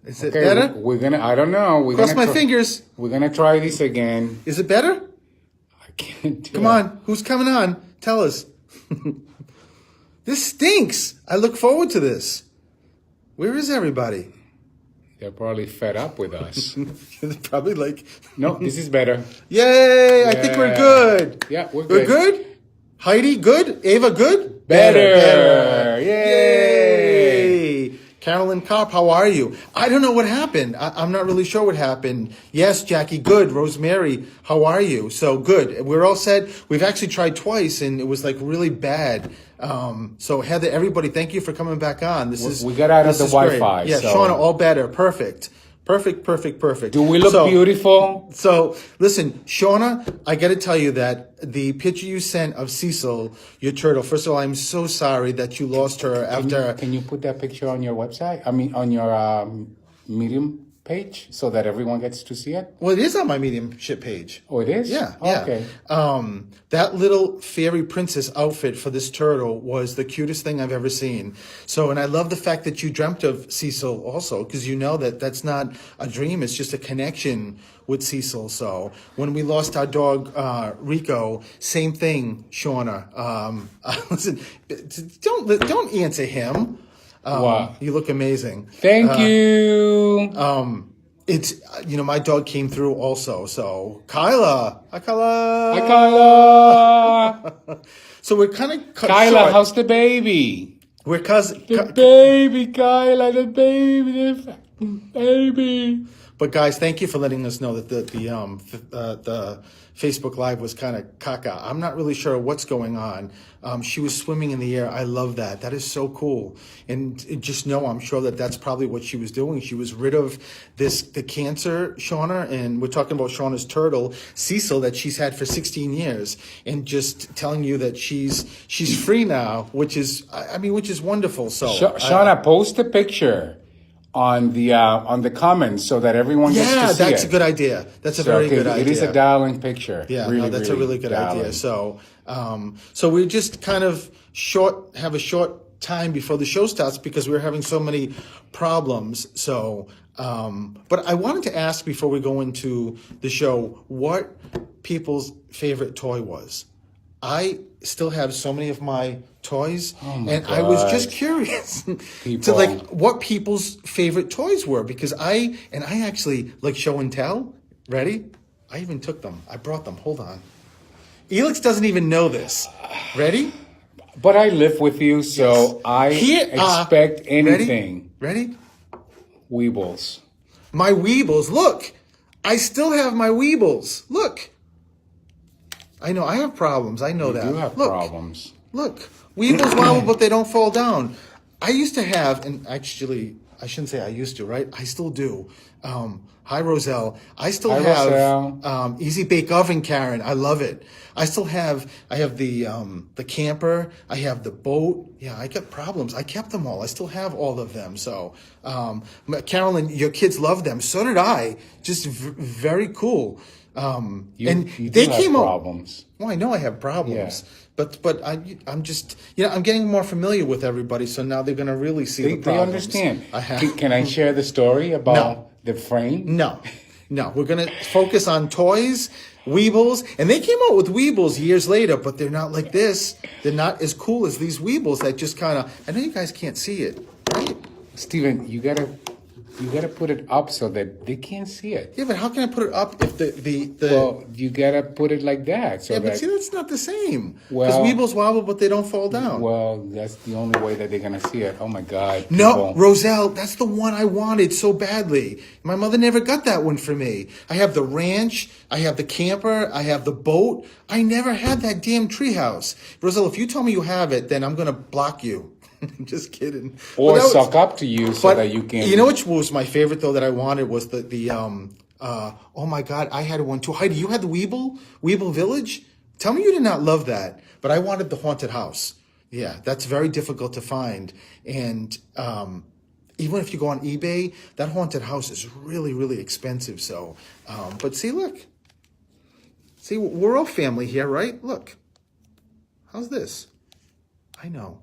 Is it better? We're gonna. I don't know. Cross my fingers. We're gonna try this again. Is it better? I can't. Come on. Who's coming on? Tell us. This stinks. I look forward to this. Where is everybody? They're probably fed up with us. They're probably like, No, this is better. yay! I think we're good. Yeah, we're We're good. good. Heidi, good. Ava, good. Better. Yay! Carolyn Kopp, how are you? I don't know what happened. I'm not really sure what happened. Yes, Jackie, good. Rosemary, how are you? So good. We're all set. We've actually tried twice, and it was like really bad. So Heather, everybody, thank you for coming back on. We got out of the Wi-Fi. Yeah, so. Shauna, all better. Perfect. Perfect. Do we look beautiful? So, listen, Shauna, I got to tell you that the picture you sent of Cecil, your turtle, first of all, I'm so sorry that you lost her after... Can you put that picture on your website? I mean, on your Medium page so that everyone gets to see it? Well, it is on my Mediumship page. Oh, it is? Yeah, oh, yeah. Okay. That little fairy princess outfit for this turtle was the cutest thing I've ever seen. So, and I love the fact that you dreamt of Cecil also, because you know that that's not a dream, it's just a connection with Cecil. So when we lost our dog, Rico, same thing, Shauna. Listen, don't answer him. Wow. You look amazing. Thank you. It's, my dog came through also. So Kyla. Hi, Kyla. Hi, Kyla. So we're kind of cut Kyla, short. how's the baby? We're The baby, Kyla, the baby. But guys, thank you for letting us know that the Facebook Live was kind of caca. I'm not really sure what's going on. She was swimming in the air. I love that. That is so cool. And just know, I'm sure that that's probably what she was doing. She was rid of the cancer, Shauna, and we're talking about Shauna's turtle, Cecil, that she's had for 16 years, and just telling you that she's free now, which is wonderful. So Shauna, post a picture on the comments so that everyone gets to see it. Yeah, that's a good idea. That's a very good idea. It is a darling picture. Yeah, really, no, that's a really good darling. idea. So, so we just kind of have a short time before the show starts because we're having so many problems. So, but I wanted to ask before we go into the show what people's favorite toy was. I still have so many of my toys, and I was just curious to what people's favorite toys were, because I actually like show and tell. Ready? I even took them. I brought them. Hold on. Elix doesn't even know this. Ready? But I live with you, so Yes. I expect anything. Ready? Weebles. My Weebles. Look, I still have my Weebles. Look. I know I have problems. I know that. You have problems. Look, Weebles wobble, but they don't fall down. I used to have, and actually, I shouldn't say I used to, right? I still do. Hi, Roselle. I still have Easy Bake Oven, Karen. I love it. I have the camper. I have the boat. Yeah, I got problems. I kept them all. I still have all of them. So, Carolyn, your kids love them. So did I. Just very cool. You do have problems. Well, I know I have problems, Yeah. but I'm just, I'm getting more familiar with everybody, so now they're going to really see the problems. They understand. Can I share the story about the frame? No. We're going to focus on toys, Weebles, and they came out with Weebles years later, but they're not like this. They're not as cool as these Weebles that just kind of, I know you guys can't see it, right? Steven, you gotta put it up so that they can't see it. Yeah, but how can I put it up if the Well, you gotta put it like that. So but see, that's not the same. Well, because Weebles wobble, but they don't fall down. Well, that's the only way that they're gonna see it. Oh my God. No, Roselle, that's the one I wanted so badly. My mother never got that one for me. I have the ranch, I have the camper, I have the boat. I never had that damn treehouse. Roselle, if you tell me you have it, then I'm gonna block you. I'm just kidding. Or suck up to you so that you can. You know which was my favorite though that I wanted was the oh my God, I had one too. Heidi, you had the Weeble Village? Tell me you did not love that, but I wanted the haunted house. Yeah, that's very difficult to find. And even if you go on eBay, that haunted house is really, really expensive. So, but see, look. See, we're all family here, right? Look. How's this? I know.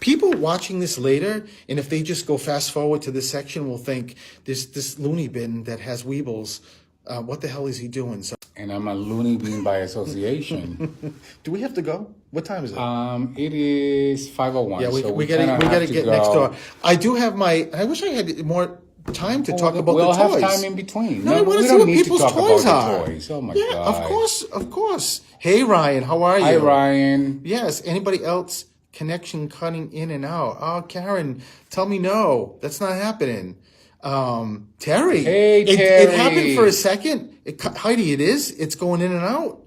people watching this later, and if they just go fast forward to this section, will think this loony bin that has Weebles. What the hell is he doing? So, And I'm a loony bin by association. do we have to go? What time is it? It is 5:01. Yeah, so we gotta get next door. I do have I wish I had more time to talk about we'll the toys. We'll have time in between. No, I want to we see don't what need people's to talk toys about are. the toys. Oh my yeah, God. of course. Hey, Ryan, how are you? Hi, Ryan. Yes. Anybody else? Connection cutting in and out. Oh, Karen, tell me no. That's not happening. Terry. Hey, Terry. It happened for a second. Heidi, it is. It's going in and out.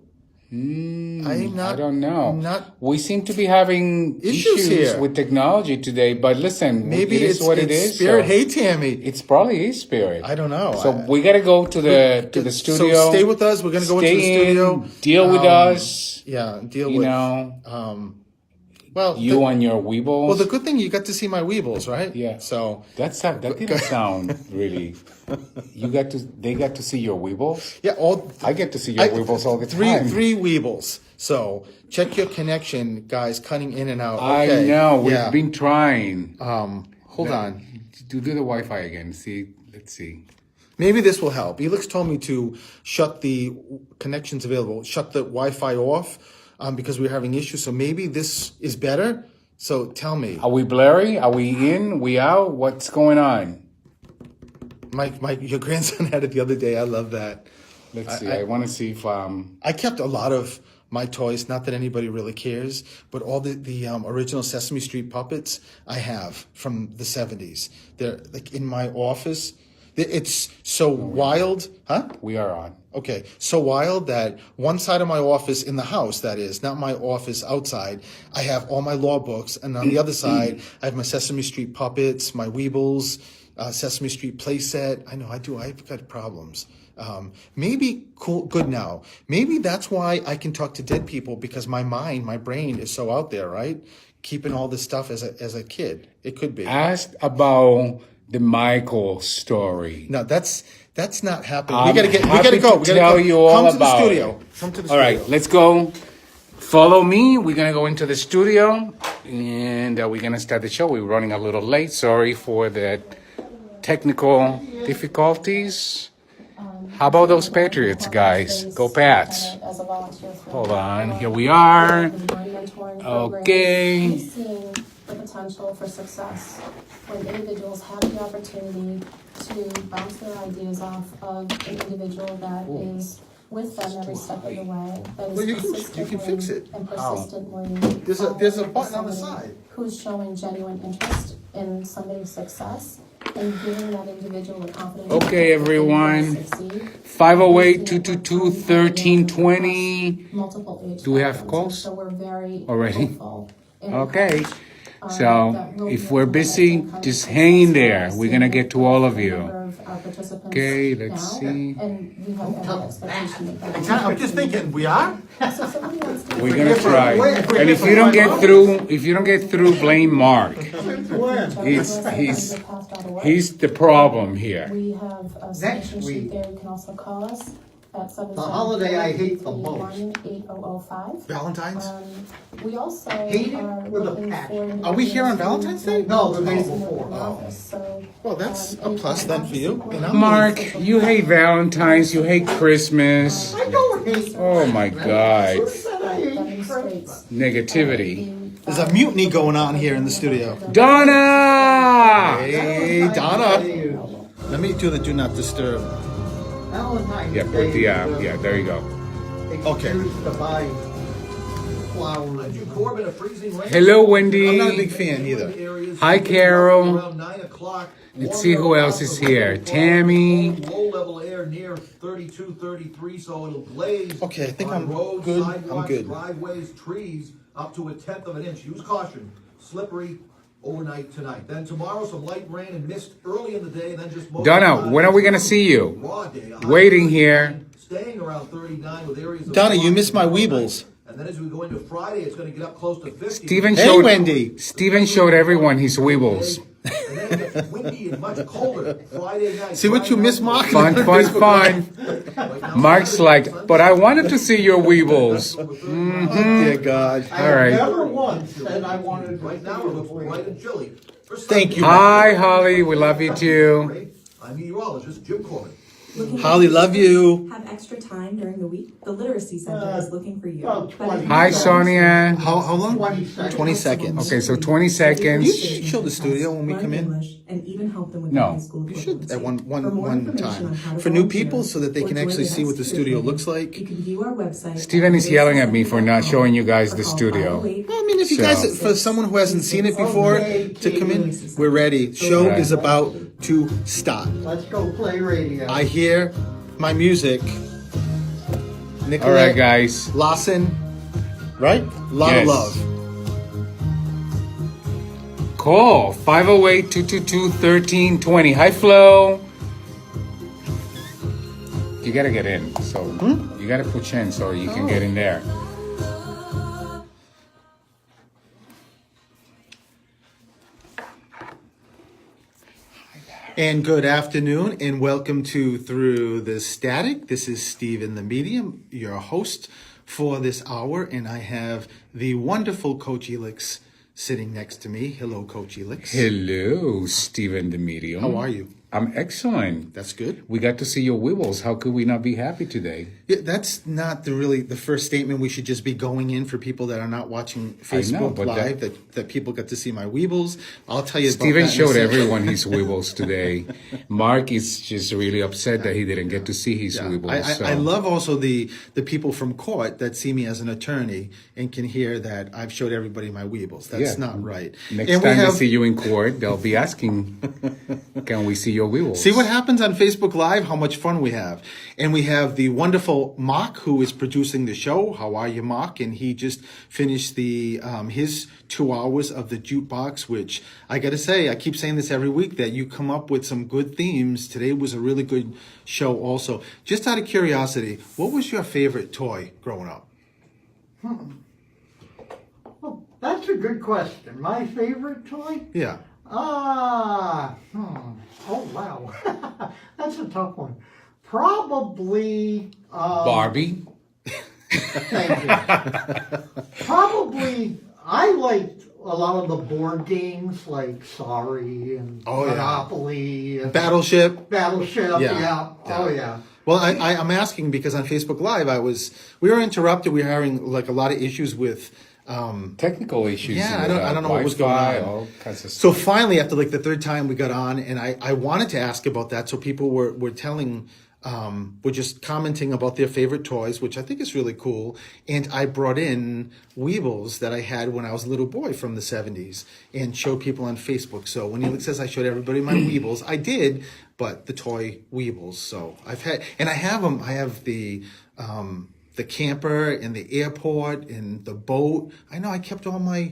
I don't know. We seem to be having issues here with technology today, but listen, maybe it is what it is. Spirit. So hey, Tammy. It's probably a spirit. I don't know. So we got to go to the studio. So stay with us. We're going to go into the studio. Deal with us. Yeah, deal with. Well, and your Weebles. Well, the good thing you got to see my Weebles, right? Yeah. So that didn't sound really. They got to see your Weebles. Yeah. I get to see your Weebles all the time. Three Weebles. So check your connection, guys. Cutting in and out. Okay. I know. We've been trying. Hold on. Do the Wi-Fi again. See. Let's see. Maybe this will help. Elix told me to shut the connections available, shut the Wi-Fi off. Because we're having issues. So maybe this is better. So tell me. Are we blurry? Are we in? We out? What's going on? Your grandson had it the other day. I love that. Let's see. I want to see if I kept a lot of my toys. Not that anybody really cares, but all the original Sesame Street puppets I have from the 70s. They're like in my office. It's so wild, huh? We are on. Okay, so wild that one side of my office in the house, that is, not my office outside, I have all my law books, and on the other side, I have my Sesame Street puppets, my Weebles, Sesame Street playset. I know, I do. I've got problems. Maybe good now. Maybe that's why I can talk to dead people, because my brain is so out there, right? Keeping all this stuff as a kid. It could be. Ask about the Michael story. No, that's not happening. We gotta go. Tell you all about it. Come to the studio. All right, let's go. Follow me. We're gonna go into the studio, and we're gonna start the show. We're running a little late. Sorry for the technical difficulties. How about those Patriots, guys? Go Pats. Hold on. Here we are. Okay. We've seen the potential for success when individuals have the opportunity to bounce their ideas off of an individual that is with them every step of the way. That is you can fix it. And persistently. There's a button on the side. Who's showing genuine interest in somebody's success and giving that individual the confidence. Okay, everyone. 508-222-1320. Multiple age. Do we have calls? So we're very already? hopeful and Okay. So if we're busy, just hang in there. We're going to get to all of you. Okay, let's see. And we have every expectation that I'm just thinking, we are? So somebody wants to. We're going to try. And if you don't get through, blame Mark. He's the problem here. We have a submission sheet there. You can also call us at 774-381-8005. The holiday I hate the most. 8005. Valentine's? We also Hate it are with a looking passion. for. Are we here on Valentine's Day? No, the day individuals before. in the office. So, Well, that's a plus then for you. And I'm Mark, you hate Valentine's, you hate Christmas. I don't hate. Oh my God. Who said I hate Christmas? demonstrates Negativity. There's a mutiny going on here in the studio. Donna! Hey, Donna. Let me do the do not disturb. Valentine's Yeah, put the, Day there you go. Okay. excuse to buy flowers. Hello, Wendy. I'm not a big fan either. Hi, Carol. Around 9 o'clock. Let's see who else is here. Tammy. Low level air near 32, 33, so it'll blaze. Okay, I think on I'm roads, good. I'm sidewalks, good. driveways, trees, up to 1/10 of an inch. Use caution. Slippery overnight tonight. Then tomorrow, some light rain and mist early in the day, and then just most Donna, when are we gonna see you? Raw day. A high Waiting here. Staying around 39 with areas of Donna, you missed my overnight. Weebles. And then as we go into Friday, it's going to get up close to 50. Steven Hey, showed Wendy. Steven showed everyone his Weebles. And then then it gets windy and much colder Friday night. See what you Friday miss, night, Mark? Fun, fun, fun. Right now, Mark's Saturday, like, Sunday, but I wanted to see your weebles. over 30 Oh, dear God. I All right. never once said I wanted to. Right now, it looks bright and chilly. For Thank you. Hi, Holly. We love you too. I'm meteorologist Jim Corbin. Holly, love you. Have extra time during the week? The Literacy Center is looking for you. about 20. Hi, Sonia. How long? 20 seconds. 20 seconds. Okay, so 20 seconds. You should show the studio when we come in. English and even help them with No. high school You should at equivalency. one For more information time on how to for new volunteer people so that they or can join actually the see what the next studio meeting, looks like. You can view our website. Steven is yelling at me for not showing you guys the or call studio. 508 Well, I mean, if you So- guys, for someone who hasn't seen it before, to come in, we're ready. Show Right. is about to start. Let's go play radio. I hear my music. All Nicolette right, guys. Lawson, right? Lot Yes. of love. Call 508-222-1320. Hi, Flo. You gotta get in, so you gotta push in so you can get in there. And good afternoon, and welcome to Through the Static. This is Steven the Medium, your host for this hour, and I have the wonderful Coach Elix sitting next to me. Hello, Coach Elix. Hello, Steven the Medium. How are you? I'm excellent. That's good. We got to see your wibbles. How could we not be happy today? Yeah, that's not the first statement we should just be going in for people that are not watching Facebook but Live, that people got to see my weebles. I'll tell you Steven about that in a showed second. everyone his wibbles today. Mark is just really upset that he didn't get to see his wibbles. I love also the people from court that see me as an attorney and can hear that I've showed everybody my weebles. That's Yeah. not right. Next And we time they have- see you in court, they'll be asking, can we see your wibbles? See what happens on Facebook Live, how much fun we have. And we have the wonderful Mark who is producing the show. How are you, Mark? And he just finished the his 2 hours of the jukebox, which I got to say, I keep saying this every week, that you come up with some good themes. Today was a really good show also. Just out of curiosity, what was your favorite toy growing up? Oh, that's a good question. My favorite toy? Yeah. Oh, wow. That's a tough one. Probably, Barbie? thank you. Probably, I liked a lot of the board games like Sorry and Oh, yeah. Monopoly and Battleship? Battleship. Yeah. Yeah. Oh, yeah. Well, I'm asking because on Facebook Live, we were interrupted. We were having like a lot of issues with, Technical issues. Yeah, with, I don't know what was going Wi-Fi, on. all kinds of So stuff. finally, after like the third time we got on, and I wanted to ask about that, so people were telling, were just commenting about their favorite toys, which I think is really cool. And I brought in Weebles that I had when I was a little boy from the 70s and showed people on Facebook. So when Elix says I showed everybody my Weebles, I did, but the toy Weebles. So I've had, and I have them. I have the camper and the airport and the boat. I know I kept all my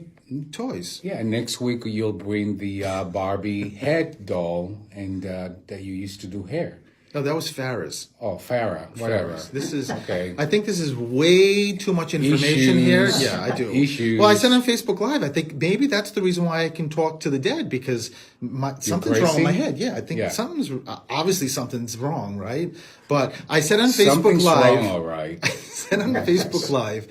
toys. Yeah, next week you'll bring the Barbie head doll and that you used to do hair. No, that was Farrah's. Oh, Farrah, whatever. This is Okay. I think this is way too much information here. Issues. Yeah, I do. Issues. Well, I said on Facebook Live. I think maybe that's the reason why I can talk to the dead, because something's wrong in my crazy? head. Yeah, I think Yeah. obviously something's wrong, right? But I said on Facebook Something's Live. wrong, all right. I said on Facebook Live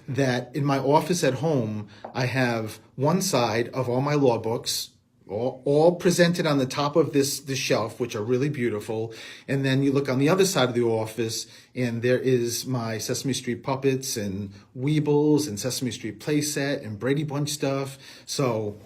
that in my office at home, I have one side of all my law books, all presented on the top of this shelf, which are really beautiful. And then you look on the other side of the office, and there is my Sesame Street puppets and Weebles and Sesame Street playset and Brady Bunch stuff. So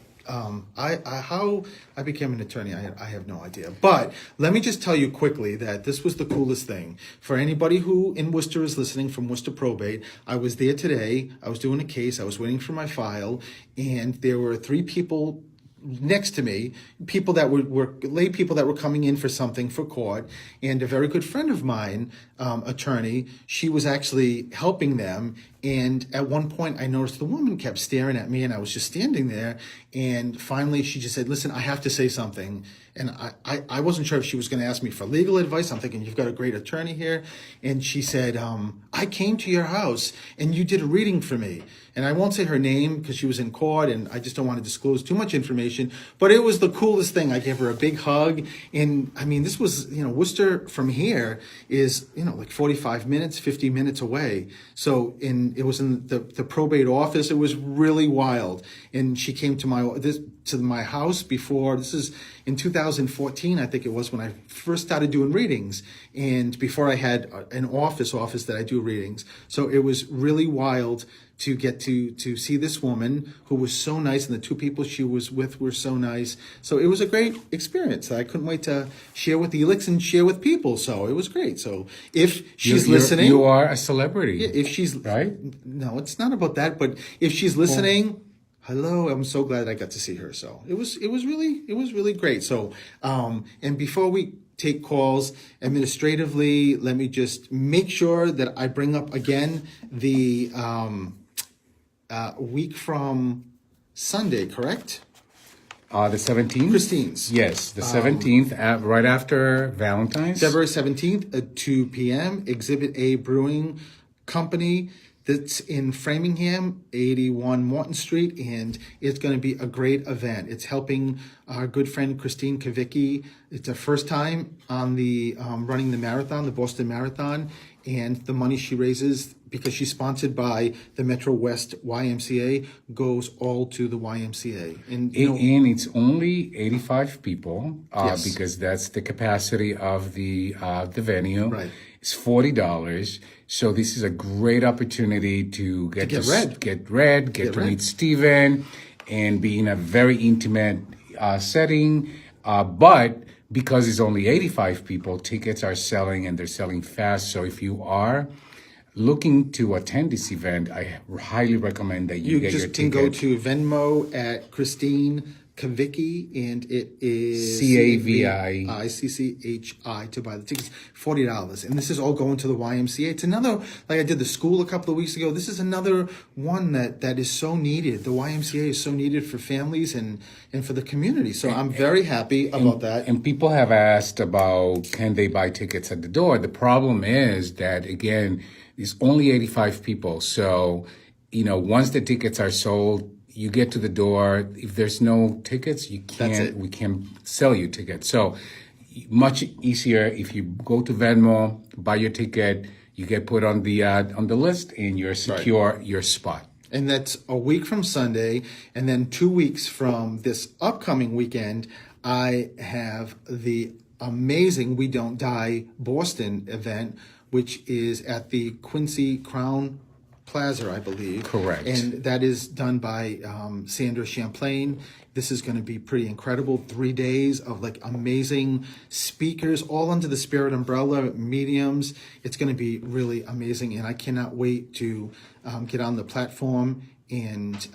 how I became an attorney, I have no idea. But let me just tell you quickly that this was the coolest thing. For anybody who in Worcester is listening from Worcester Probate, I was there today. I was doing a case. I was waiting for my file. And there were 3 people next to me, people that were lay people that were coming in for something for court, and a very good friend of mine, attorney, she was actually helping them, And at one point, I noticed the woman kept staring at me, and I was just standing there. And finally, she just said, "Listen, I have to say something." And I wasn't sure if she was going to ask me for legal advice. I'm thinking, you've got a great attorney here. And she said, "I came to your house, and you did a reading for me." And I won't say her name because she was in court, and I just don't want to disclose too much information. But it was the coolest thing. I gave her a big hug. And I mean, this was, Worcester from here is, like 45 minutes, 50 minutes away. So it was in the probate office. It was really wild. And she came to my house before. This is in 2014, I think it was, when I first started doing readings, and before I had an office that I do readings. So it was really wild to get to see this woman who was so nice, and the two people she was with were so nice. So it was a great experience. I couldn't wait to share with the Elix and share with people. So it was great. So if she's listening, you are a celebrity. if she's right. No, it's not about that. But if she's listening, hello, I'm so glad I got to see her. So it was really great. So and before we take calls administratively, let me just make sure that I bring up again the week from Sunday, correct? The 17th? Christine's. Yes, the 17th, right after Valentine's. February 17th at 2 p.m. Exhibit A Brewing Company. That's in Framingham, 81 Morton Street, and it's going to be a great event. It's helping our good friend Christine Kavicki. It's her first time on the running the marathon, the Boston Marathon, and the money she raises, because she's sponsored by the Metro West YMCA, goes all to the YMCA. And it's only 85 people, Yes. because that's the capacity of the venue. Right. It's $40. So this is a great opportunity to get read. to meet Steven, and be in a very intimate setting. But because it's only 85 people, tickets are selling, and they're selling fast. So if you are looking to attend this event, I highly recommend that you get your just ticket. can go to Venmo at Christine Kavicki, and it is CAVICCHI to buy the tickets, $40. And this is all going to the YMCA. It's another, like I did the school a couple of weeks ago, this is another one that is so needed. The YMCA is so needed for families and for the community. So I'm very happy about that. And people have asked about, can they buy tickets at the door? The problem is that, again, it's only 85 people. So, once the tickets are sold, you get to the door. If there's no tickets, we can't sell you tickets. So much easier if you go to Venmo, buy your ticket, you get put on the list, and you're secure your spot. And that's a week from Sunday. And then 2 weeks from this upcoming weekend, I have the amazing We Don't Die Boston event, which is at the Quincy Crown Plaza, I believe. Correct. And that is done by Sandra Champlain. This is going to be pretty incredible. 3 days of amazing speakers, all under the Spirit umbrella, mediums. It's going to be really amazing, and I cannot wait to get on the platform and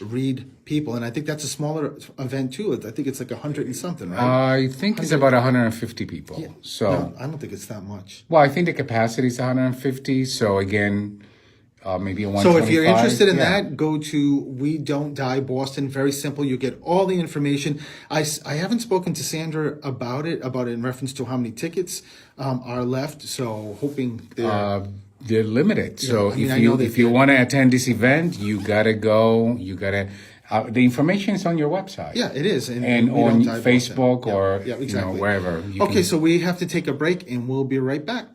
read people. And I think that's a smaller event too. I think it's like 100 and something, right? I think it's about 150 people. Yeah. So No, I don't think it's that much. Well, I think the capacity is 150. So again, maybe a 125. So if you're interested in that, go to We Don't Die Boston. Very simple. You get all the information. I haven't spoken to Sandra about it in reference to how many tickets are left. So hoping they're limited. So I know if you want to attend this event, you gotta go. You gotta. The information is on your website. Yeah, it is. And We on Don't Die Facebook Boston. or exactly. wherever. Okay, so we have to take a break, and we'll be right back.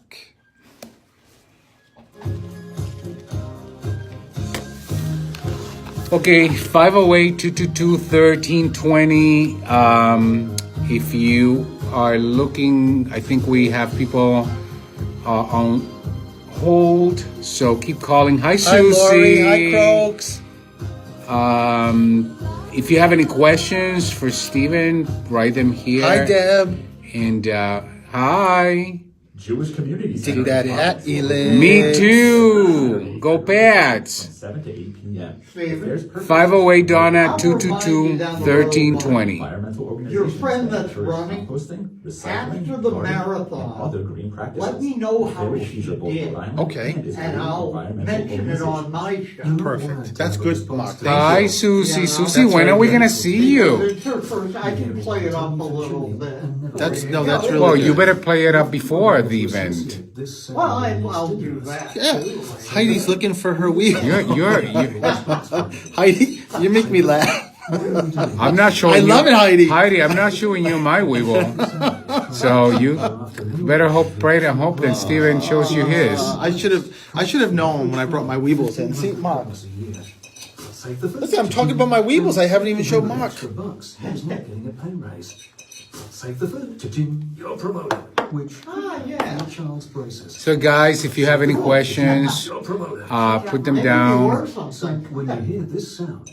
Okay, 508-222-1320. If you are looking, I think we have people on hold, so keep calling. Hi, Susie. Hi, Lori. Hi, Croaks. If you have any questions for Steven, write them here. Hi, Deb. And hi. Jewish Community Dig Center. that hat, Elin. Me too. Go Pats. From 7 to 8 p.m. Steven, 508 Donna 222-1320. Environmental organizations your friend that that's encourage running, composting, recycling, after the gardening, marathon, and other green practices. let me know how They will she feature both did. environment Okay. and I'll mention it on my show. Perfect. That's good, Mark. Thank Hi, you. Susie. Yeah, Susie, that's when very are we good. gonna see you? It's her first, I can play it up a little bit. That's really Well, good. you better play it up before the event. Well, I'll do that. Yeah. Heidi's looking for her wheel. You're Heidi, you make me laugh. I'm not showing I you. love it, Heidi. Heidi, I'm not showing you my Weeble. So you better pray and hope that Steven shows you his. I should have known when I brought my Weebles in. See, Mark. Listen, I'm talking about my Weebles. I haven't even showed Mark. Save the food. Cha-ching. You're promoted. Which Yeah. child's braces. So guys, if you have any questions, You're promoted. put them Maybe down. or So something. when you hear this sound,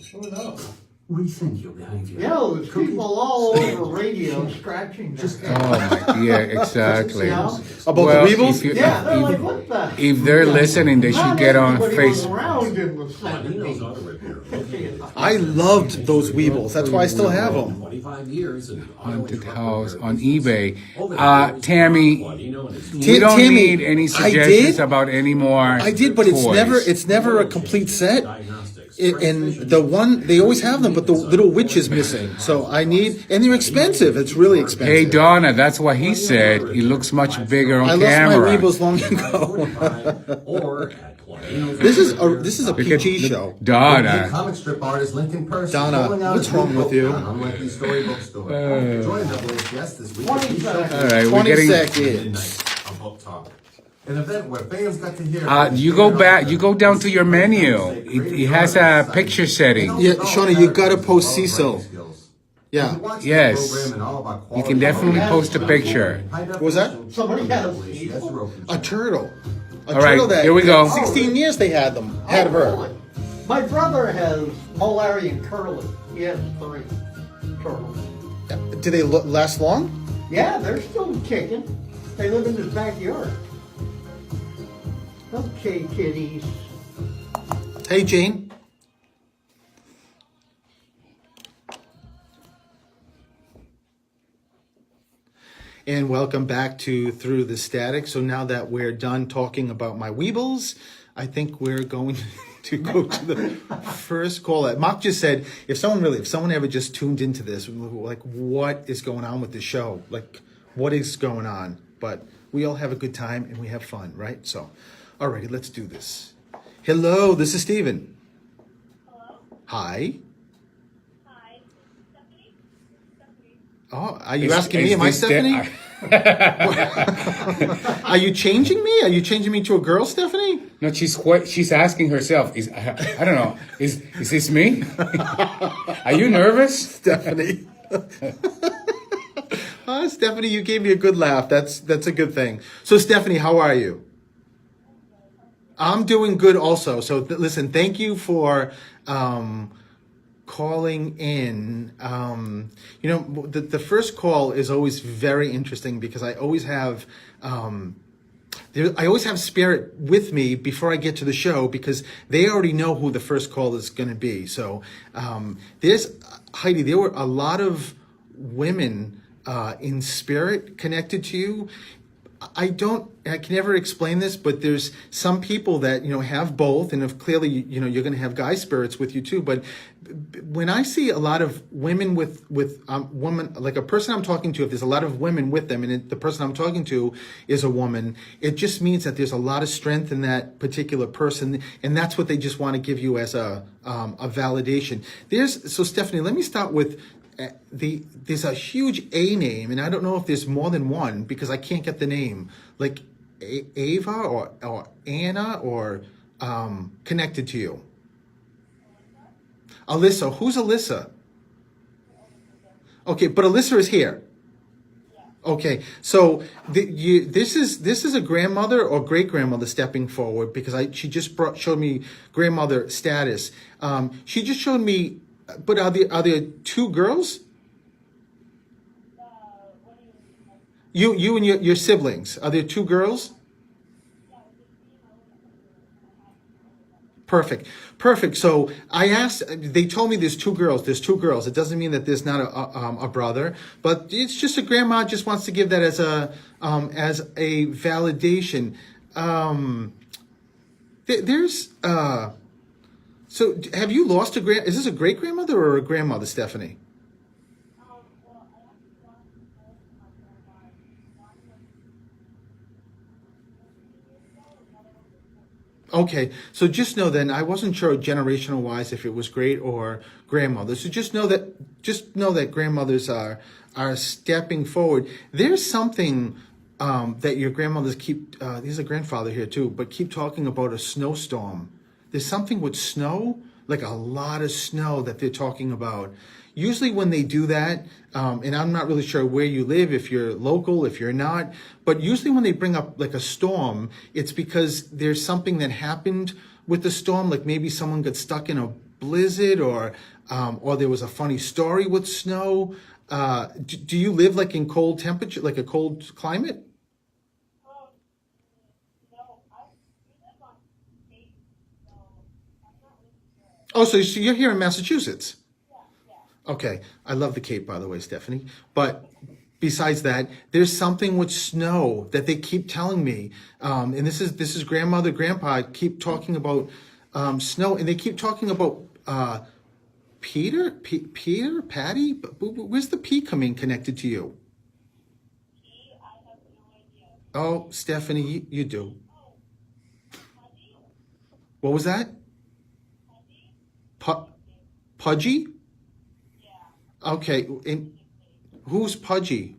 rethink your behavior. You know, there's people all over radio scratching their Oh my, yeah, exactly. About Well, the Weebles? if you- Yeah, they're like, what the? If they're listening, they should Not get on everybody was Facebook. around in the 70s. I loved those Weebles. That's why I still have them. 25 years in Haunted house on eBay. Tammy, we don't Tammy, need any I suggestions did. about any more. I did, but it's toys. never a complete set. And the one they always have them, but the little witch is missing. So I need, and they're expensive. It's really expensive. Hey Donna, that's what he said. He looks much bigger on I lost my camera. Weebles long ago. This is a PG show. Donna. Comic strip artist Lincoln Person. Donna, rolling out what's his new wrong with book you? on Unlikely Storybook Store. Join Double's guest this week. 20 seconds. All right, we're 20 getting. seconds. On Book Talk. An event where fans got to hear. You go back. You go down to your menu. It has a picture setting. Yeah, Shauna, you gotta post Cecil. Yeah. Yes. You can definitely post a picture. What was that? Somebody had a A turtle. A All right, turtle that here we go. 16 years they had them. Had her. My brother has Malarian curly. He has 3 turtles. Do they last long? Yeah, they're still kicking. They live in his backyard. Okay, kitties. Hey, Jane. And welcome back to Through the Static. So now that we're done talking about my Weebles, I think we're going to go to the first call. Mark just said, if someone ever just tuned into this, like, what is going on with the show? Like, what is going on? But we all have a good time and we have fun, right? So, alrighty, let's do this. Hello, this is Steven. Hello. Hi. Hi. Stephanie? Stephanie. Oh, are you asking me? Am I Is this Stephanie? Are you changing me? Are you changing me to a girl, Stephanie? No, she's asking herself. I don't know. Is this me? Are you nervous? Stephanie. Stephanie, you gave me a good laugh. That's a good thing. So, Stephanie, how are you? I'm doing good also. So, listen, thank you for calling in. The first call is always very interesting because I always have spirit with me before I get to the show because they already know who the first call is going to be. So Heidi, there were a lot of women in spirit connected to you. I can never explain this, but there's some people that, have both. And if clearly, you're going to have guy spirits with you too. But when I see a lot of women with woman, like a person I'm talking to, if there's a lot of women with them and the person I'm talking to is a woman, it just means that there's a lot of strength in that particular person. And that's what they just want to give you as a validation. So Stephanie, let me start with, there's a huge A name, and I don't know if there's more than one because I can't get the name, like Ava or Anna or connected to you. Alyssa, who's Alyssa? Okay, but Alyssa is here. Okay, so this is a grandmother or great grandmother stepping forward because she just showed me grandmother status. She just showed me. But are there 2 girls? You and your siblings. Are there two girls? Perfect. Perfect. So I asked, they told me there's two girls. There's two girls. It doesn't mean that there's not a brother, but it's just a grandma just wants to give that as a validation. So have you lost is this a great grandmother or a grandmother, Stephanie? Okay, so just know then, I wasn't sure generational wise if it was great or grandmother. So just know that grandmothers are stepping forward. There's something that your grandmothers keep. There's a grandfather here too, but keep talking about a snowstorm. There's something with snow, like a lot of snow that they're talking about. Usually when they do that, and I'm not really sure where you live, if you're local, if you're not, but usually when they bring up like a storm, it's because there's something that happened with the storm, like maybe someone got stuck in a blizzard or there was a funny story with snow. Do you live like in cold temperature, like a cold climate? Oh, so you're here in Massachusetts? Okay, I love the Cape, by the way, Stephanie. But besides that, there's something with snow that they keep telling me, and this is grandmother, grandpa keep talking about snow, and they keep talking about Peter, Patty. Where's the P coming connected to you? Oh, Stephanie, you do. What was that? Pudgy? Okay, and who's Pudgy?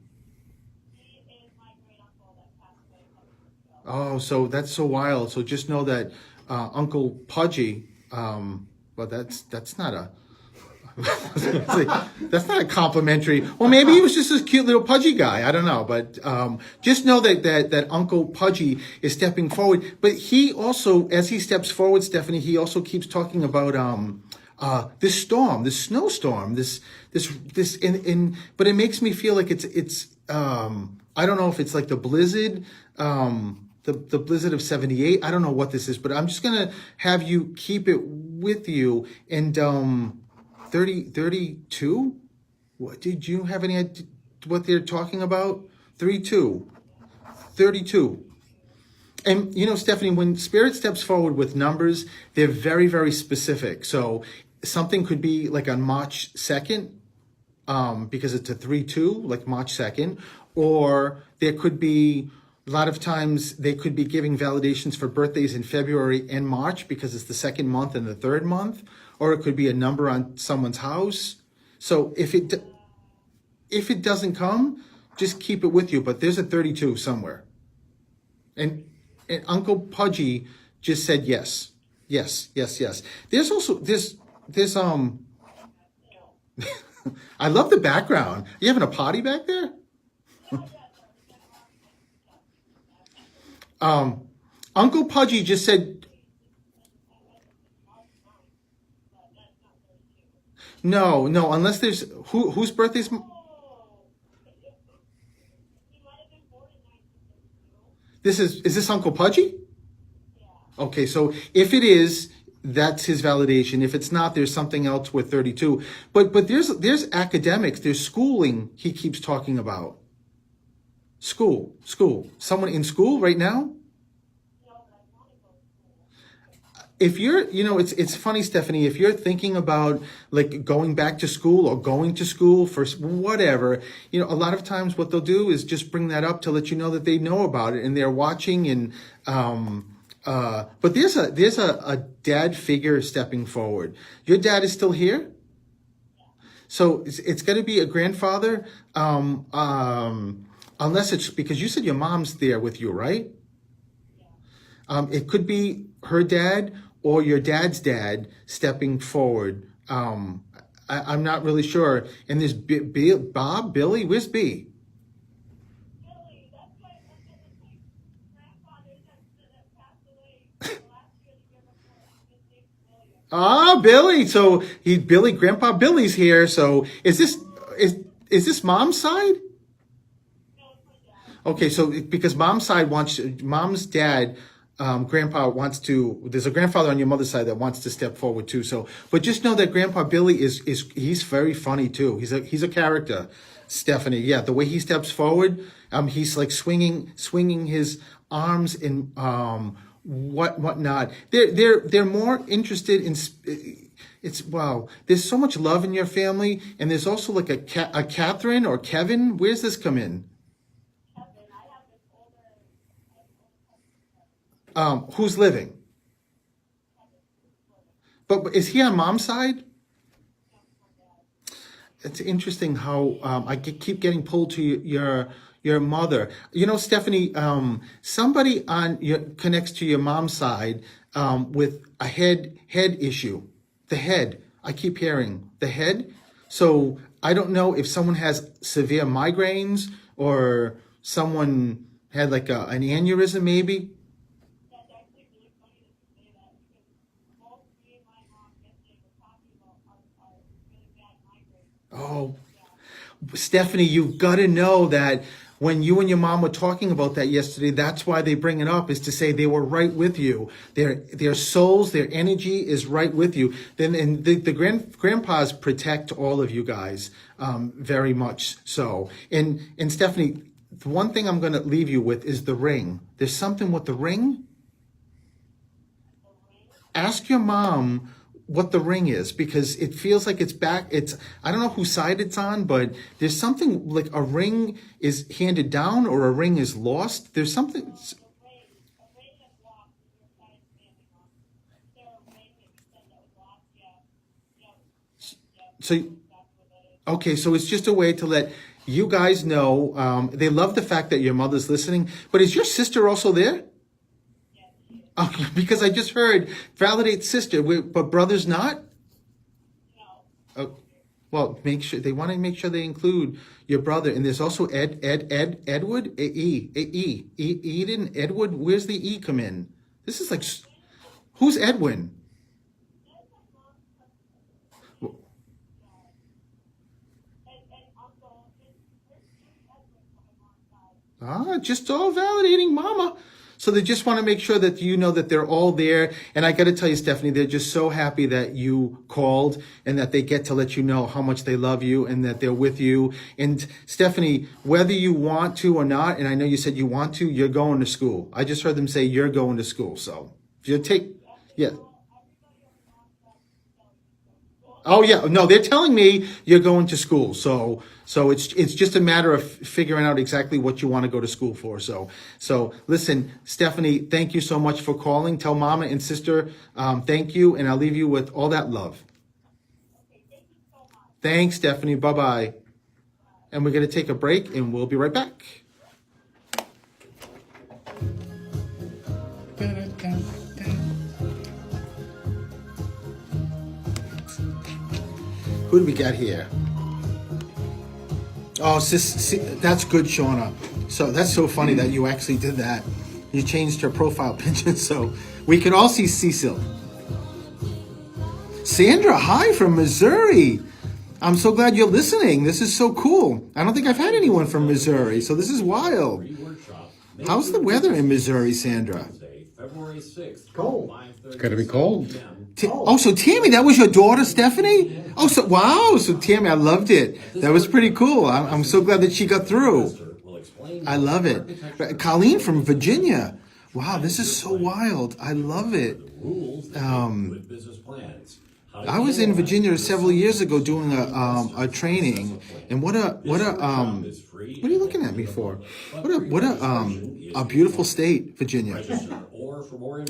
Oh, so that's so wild. So just know that Uncle Pudgy, well, that's not a that's not a complimentary. Well, maybe he was just a cute little pudgy guy. I don't know, but just know that Uncle Pudgy is stepping forward. But he also, as he steps forward, Stephanie, he also keeps talking about this storm, this snowstorm, this, but it makes me feel like it's I don't know if it's like the blizzard, the blizzard of 78. I don't know what this is, but I'm just going to have you keep it with you. And 32? What, did you have any idea what they're talking about? 32. And you know, Stephanie, when Spirit steps forward with numbers, they're very, very specific. So something could be like on March 2nd, because it's a 3-2, like March 2nd, or there could be, a lot of times they could be giving validations for birthdays in February and March because it's the second month and the third month, or it could be a number on someone's house. So if it doesn't come, just keep it with you. But there's a 32 somewhere. And Uncle Pudgy just said yes. There's also there's I love the background. You having a potty back there? Uncle Pudgy just said no, unless there's whose birthday's is this Uncle Pudgy? Okay, so if it is, that's his validation. If it's not, there's something else with 32. But there's academics, there's schooling he keeps talking about. School. Someone in school right now? If you're, you know, it's funny, Stephanie, if you're thinking about like going back to school or going to school for whatever, you know, a lot of times what they'll do is just bring that up to let you know that they know about it and they're watching. And but there's a dad figure stepping forward. Your dad is still here? So it's going to be a grandfather, unless it's because you said your mom's there with you, right? It could be her dad or your dad's dad stepping forward. I'm not really sure. And there's Bob, Billy, where's B? Billy, that's my grandfather that passed away last year, the year before. His name's William. Billy. So Grandpa Billy's here. So is this mom's side? No, it's my dad. Okay, so because mom's dad, grandpa wants to, there's a grandfather on your mother's side that wants to step forward too. So, but just know that Grandpa Billy he's very funny too. He's a character, Stephanie. Yeah, the way he steps forward, he's like swinging his arms and, whatnot. They're more interested in, wow, there's so much love in your family. And there's also like a Catherine or Kevin. Where's this come in? Who's living? But is he on mom's side? It's interesting how I keep getting pulled to your mother. You know, Stephanie, somebody connects to your mom's side with a head issue. The head. I keep hearing the head. So I don't know if someone has severe migraines or someone had like an aneurysm maybe. That's actually really funny that you say that because both me and my mom yesterday were talking about our really bad migraines. Oh, Stephanie, you've got to know that when you and your mom were talking about that yesterday, that's why they bring it up, is to say they were right with you. Their souls, their energy is right with you. Then, and the grandpas protect all of you guys, very much so. And Stephanie, the one thing I'm going to leave you with is the ring. There's something with the ring. Ask your mom what the ring is, because it feels like it's back. I don't know whose side it's on, but there's something like a ring is handed down or a ring is lost. There's something. A ring is lost in your side family home. Is there a ring that you said that was lost? Yeah. So, That's what that is. okay, so it's just a way to let you guys know. They love the fact that your mother's listening, but is your sister also there? Okay, because I just heard validate sister, but brother's not? No. Well, they want to make sure they include your brother. And there's also Edward, Eden, Edward. Where's the E come in? This is like, who's Edwin? Just all validating mama. So they just want to make sure that you know that they're all there. And I got to tell you, Stephanie, they're just so happy that you called and that they get to let you know how much they love you and that they're with you. And Stephanie, whether you want to or not, and I know you said you want to, you're going to school. I just heard them say you're going to school. So you yeah. Oh yeah, no, they're telling me you're going to school. So it's just a matter of figuring out exactly what you want to go to school for. So listen, Stephanie, thank you so much for calling. Tell mama and sister thank you, and I'll leave you with all that love. Okay, thank you so much. Thanks, Stephanie. Bye-bye. And we're going to take a break, and we'll be right back. Who do we got here? Oh, that's good, Shauna. So that's so funny that you actually did that. You changed her profile picture so we can all see Cecil. Sandra, hi from Missouri. I'm so glad you're listening. This is so cool. I don't think I've had anyone from Missouri, so this is wild. How's the weather in Missouri, Sandra? February 6th. Cold. Gotta be cold. So Tammy, that was your daughter, Stephanie? Oh, so wow. So Tammy, I loved it. That was pretty cool. I'm so glad that she got through. I love it. Colleen from Virginia. Wow, this is so wild. I love it. I was in Virginia several years ago doing a training, and what are you looking at me for? What a beautiful state, Virginia.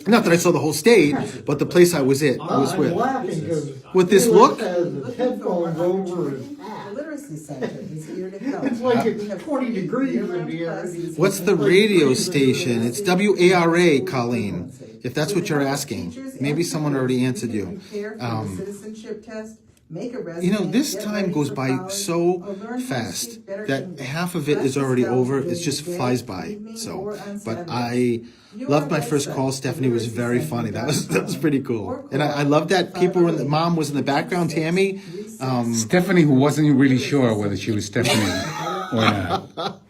Not that I saw the whole state, but the place I was at. I was I'm with. laughing because With this look? the headphones over his The Literacy Center is here to help. It's like We it's have 20 free degrees year-round in here. classes. What's the radio station? It's WARA, Colleen. If that's what you're asking, maybe someone already answered you. Prepare for the citizenship test. Make a You know, resume, this get time ready goes for by college, so or learn how to fast speak better that English. half of it is already over. It just flies by. So, but I loved my first call. Stephanie was very funny. That was pretty cool. And I love that people were mom was in the background. Tammy. Stephanie, who wasn't really sure whether she was Stephanie or not.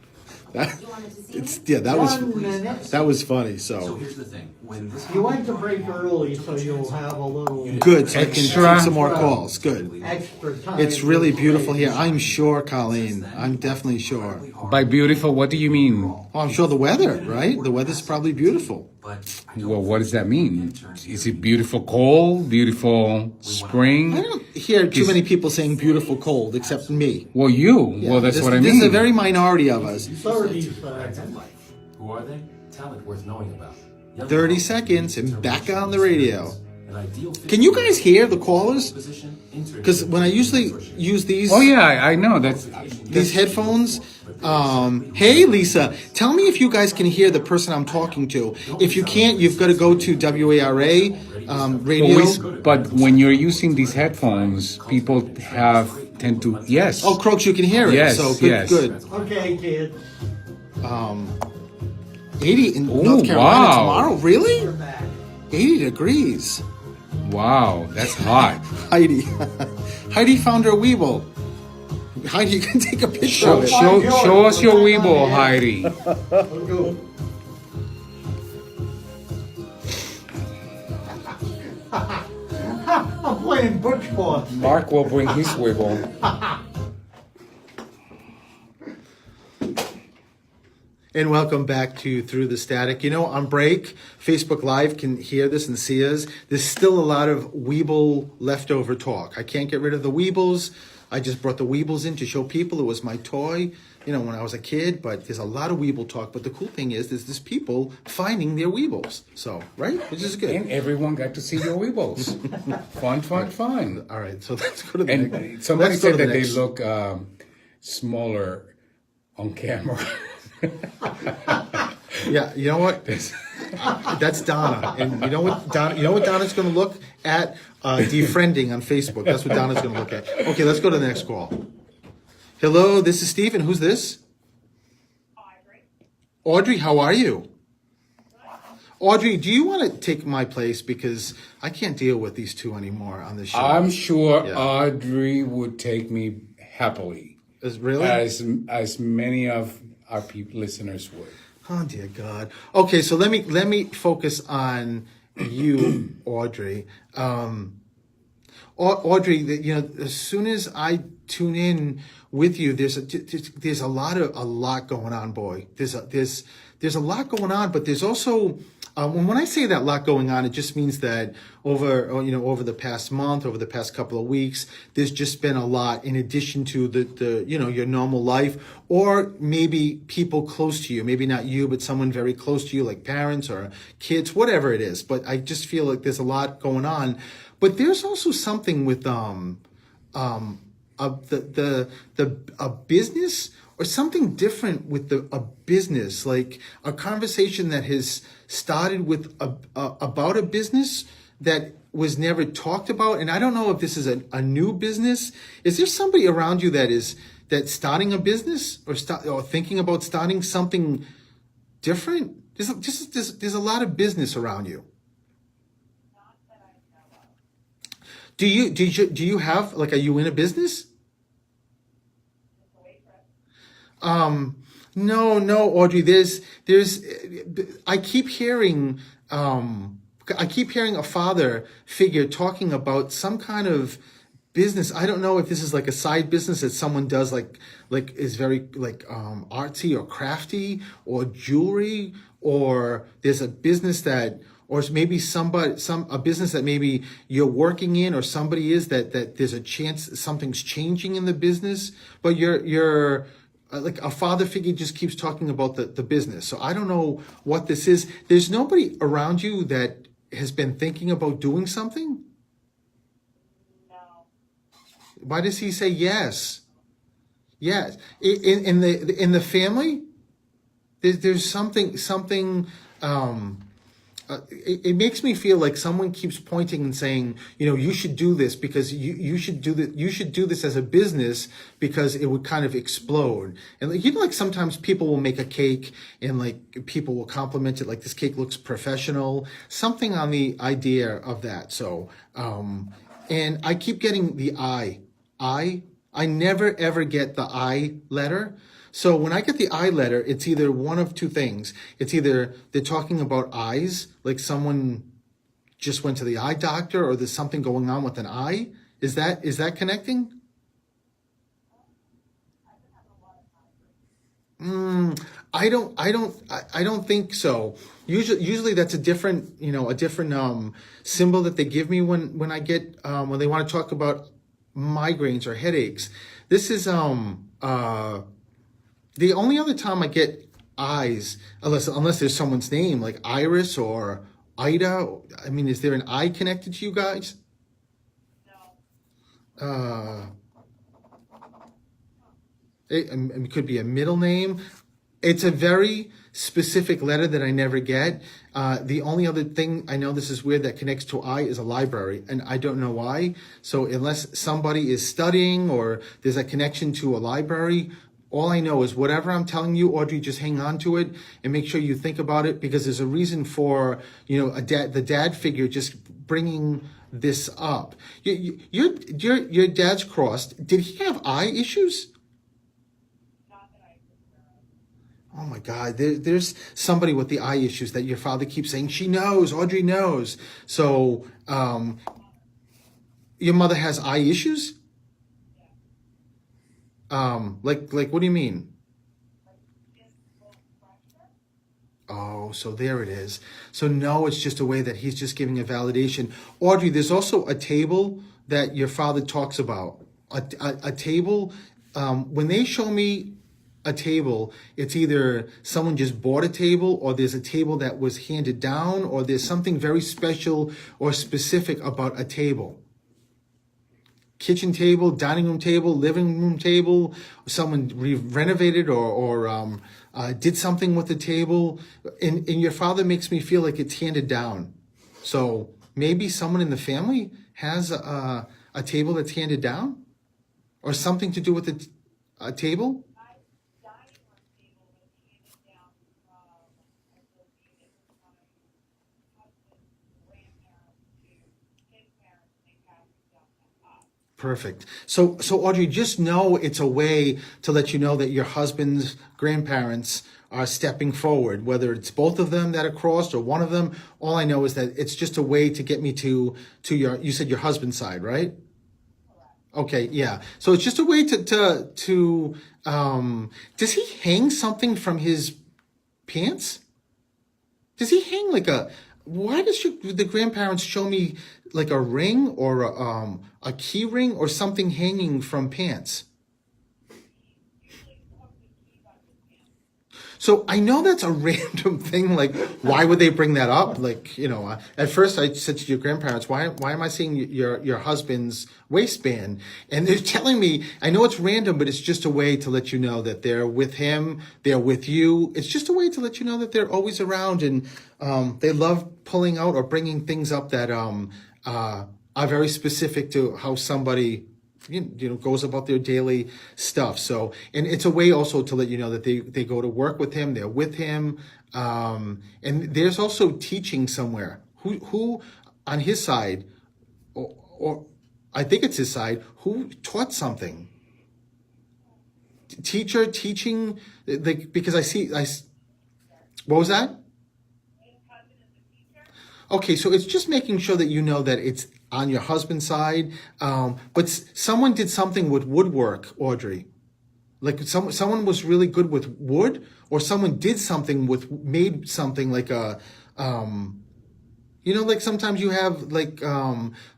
that was funny. So Here's the thing. When this You went to break early, so you'll have a little good. So I can Extra. take some more calls. Good. extra time. It's really beautiful here. I'm sure, Colleen. I'm definitely sure. By beautiful, what do you mean? Oh, I'm sure the weather, right? The weather's probably beautiful. Well, what does that mean? Is it beautiful cold? Beautiful I spring? don't hear too many people saying beautiful cold, except me. Well, you. Well, that's what I mean. There's a very minority of us. 30 Who are they? Talent worth knowing about. 30 seconds and back on the radio. An ideal fit Can you guys hear the callers? position, internship. Because when I usually use these Oh yeah, I know. these headphones, hey Lisa, tell me if you guys can hear the person I'm talking to. If you can't, you've got to go to WARA radio. But when you're using these headphones, people tend to yes. Oh, Croaks, you can hear it. Yes, So good, yes. good. Okay, kids. 80 in Ooh, North Carolina wow. tomorrow. Really? You're back. 80 degrees. Wow, that's hot. Heidi. Heidi found her Weeble. Heidi, you can take a picture Show, of it. show us your Weeble, Heidi. Let's go. I'm playing butch boss. Mark will bring his Weeble. And welcome back to Through the Static. You know, on break, Facebook Live can hear this and see us. There's still a lot of Weeble leftover talk. I can't get rid of the Weebles. I just brought the Weebles in to show people it was my toy, when I was a kid. But there's a lot of Weeble talk. But the cool thing is, there's people finding their Weebles. So, right? Which is good. And everyone got to see your Weebles. Fun. All right, so let's go to the next. And somebody Let's go said to the that they next. look smaller on camera. Yeah, you know what? That's Donna, and you know what Donna's going to look at defriending on Facebook. That's what Donna's going to look at. Okay, let's go to the next call. Hello, this is Stephen. Who's this? Audrey, how are you? Audrey, do you want to take my place because I can't deal with these two anymore on the show? I'm sure Yeah. Audrey would take me happily, Really? as many of our listeners would. Oh dear God. Okay, so let me focus on you, Audrey. Audrey, as soon as I tune in with you, there's a lot going on, boy. There's a lot going on, but there's also when I say that lot going on, it just means that over the past month, over the past couple of weeks, there's just been a lot in addition to the your normal life, or maybe people close to you, maybe not you, but someone very close to you, like parents or kids, whatever it is. But I just feel like there's a lot going on. But there's also something with a business or something different with a business, like a conversation that has started with about a business that was never talked about. And I don't know if this is a new business. Is there somebody around you that's starting a business or thinking about starting something different? There's a lot of business around you. Do you have, like, are you in a business? No, Audrey, there's, I keep hearing a father figure talking about some kind of business. I don't know if this is like a side business that someone does, like is very artsy or crafty, or jewelry, or there's a business that, or maybe a business that maybe you're working in, or somebody is that there's a chance something's changing in the business, but you're like a father figure just keeps talking about the business. So I don't know what this is. There's nobody around you that has been thinking about doing something? No. Why does he say yes? Yes. In the family, there's something. It makes me feel like someone keeps pointing and saying, you should do this because you should do that. You should do this as a business because it would kind of explode. And like sometimes people will make a cake and like people will compliment it, like this cake looks professional. Something on the idea of that. So, and I keep getting the I. I never ever get the I letter. So when I get the I letter, it's either one of two things. It's either they're talking about eyes, like someone just went to the eye doctor, or there's something going on with an eye. Is that connecting? I don't think so. Usually that's a different, symbol that they give me when I get, when they want to talk about migraines or headaches. This is, the only other time I get eyes, unless there's someone's name, like Iris or Ida. I mean, is there an I connected to you guys? It could be a middle name. It's a very specific letter that I never get. The only other thing, I know this is weird, that connects to I is a library, and I don't know why. So unless somebody is studying or there's a connection to a library, all I know is whatever I'm telling you, Audrey, just hang on to it and make sure you think about it, because there's a reason for, the dad figure just bringing this up. Your dad's crossed. Did he have eye issues? Oh my God, there's somebody with the eye issues that your father keeps saying, she knows, Audrey knows. So, your mother has eye issues? Like what do you mean? Oh, so there it is. So no, it's just a way that he's just giving a validation. Audrey, there's also a table that your father talks about. A table, when they show me a table, it's either someone just bought a table, or there's a table that was handed down, or there's something very special or specific about a table. Kitchen table, dining room table, living room table, someone renovated or did something with the table. And your father makes me feel like it's handed down. So maybe someone in the family has a table that's handed down, or something to do with a table. Perfect. So Audrey, just know it's a way to let you know that your husband's grandparents are stepping forward, whether it's both of them that are crossed or one of them. All I know is that it's just a way to get me to you said your husband's side, right? Okay, yeah. So it's just a way to does he hang something from his pants? Does he hang why does the grandparents show me like a ring or a key ring or something hanging from pants? So I know that's a random thing. Like, why would they bring that up? Like, at first I said to your grandparents, why am I seeing your husband's waistband? And they're telling me, I know it's random, but it's just a way to let you know that they're with him, they're with you. It's just a way to let you know that they're always around, and they love pulling out or bringing things up that are very specific to how somebody goes about their daily stuff. So, and it's a way also to let you know that they go to work with him, they're with him. And there's also teaching somewhere. Who on his side, or I think it's his side, who taught something? Teacher, teaching, because what was that? Okay, so it's just making sure that you know that it's on your husband's side. But someone did something with woodwork, Audrey. Like someone was really good with wood, or someone did something made something like a, like sometimes you have like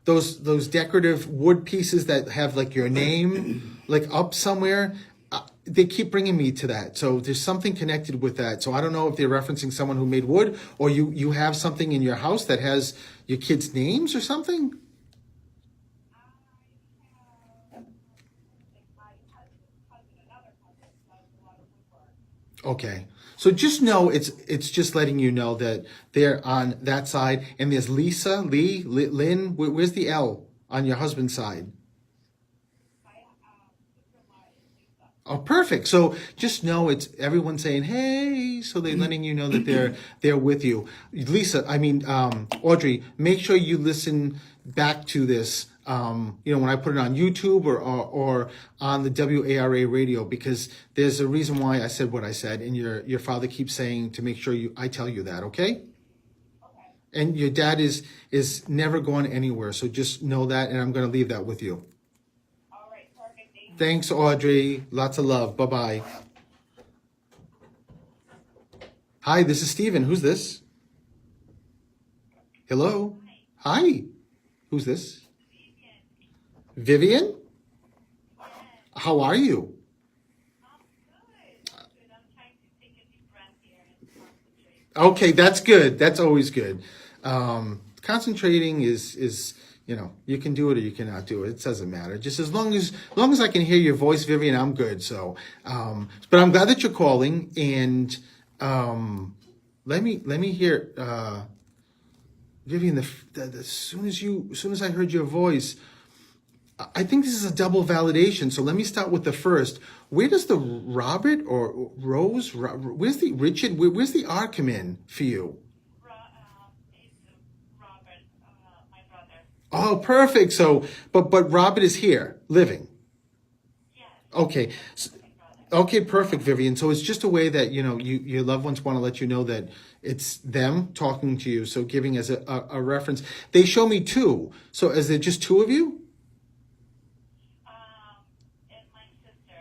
those decorative wood pieces that have like your name like up somewhere. They keep bringing me to that. So there's something connected with that. So I don't know if they're referencing someone who made wood, or you have something in your house that has your kids' names or something. Okay. So just know it's just letting you know that they're on that side. And there's Lisa, Lynn. Where's the L on your husband's side? Oh, perfect. So just know it's everyone saying, hey, so they're letting you know that they're with you. Lisa, Audrey, make sure you listen back to this when I put it on YouTube or on the WARA radio, because there's a reason why I said what I said, and your father keeps saying to make sure I tell you that, okay? And your dad is never going anywhere, so just know that, and I'm going to leave that with you. All right, perfect. Thank you. Thanks, Audrey. Lots of love. Bye-bye. Hi, this is Steven. Who's this? Hello? Hi. Who's this? Vivian? How are you? I'm trying to take a deep breath here and concentrate. Okay, that's good. That's always good. Concentrating is you can do it or you cannot do it. It doesn't matter. Just as long as I can hear your voice, Vivian, I'm good. So, but I'm glad that you're calling, and let me hear, Vivian. As soon as I heard your voice, I think this is a double validation. So let me start with the first. Where does the Robert or Rose? Where's the Richard? Where's the R come in for you? It's Robert, my brother. Oh, perfect. So, but Robert is here, living. Yes. Okay. Okay, perfect, Vivian. So it's just a way that your loved ones want to let you know that it's them talking to you. So giving as a reference, they show me two. So is there just two of you? And my sister.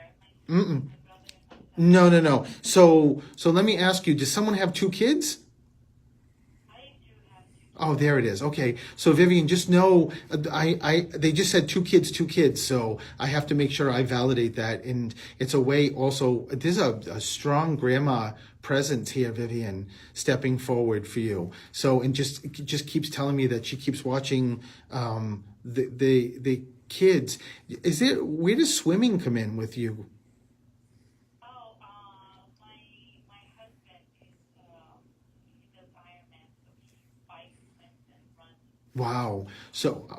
My brother and myself. No. So let me ask you: does someone have two kids? I do have two. Oh, there it is. Okay. So Vivian, just know, they just said two kids. So I have to make sure I validate that. And it's a way also, there's a strong grandma presence here, Vivian, stepping forward for you. So, and just keeps telling me that she keeps watching, the kids. Where does swimming come in with you? Oh, my husband is he does Ironman, so he bikes and runs.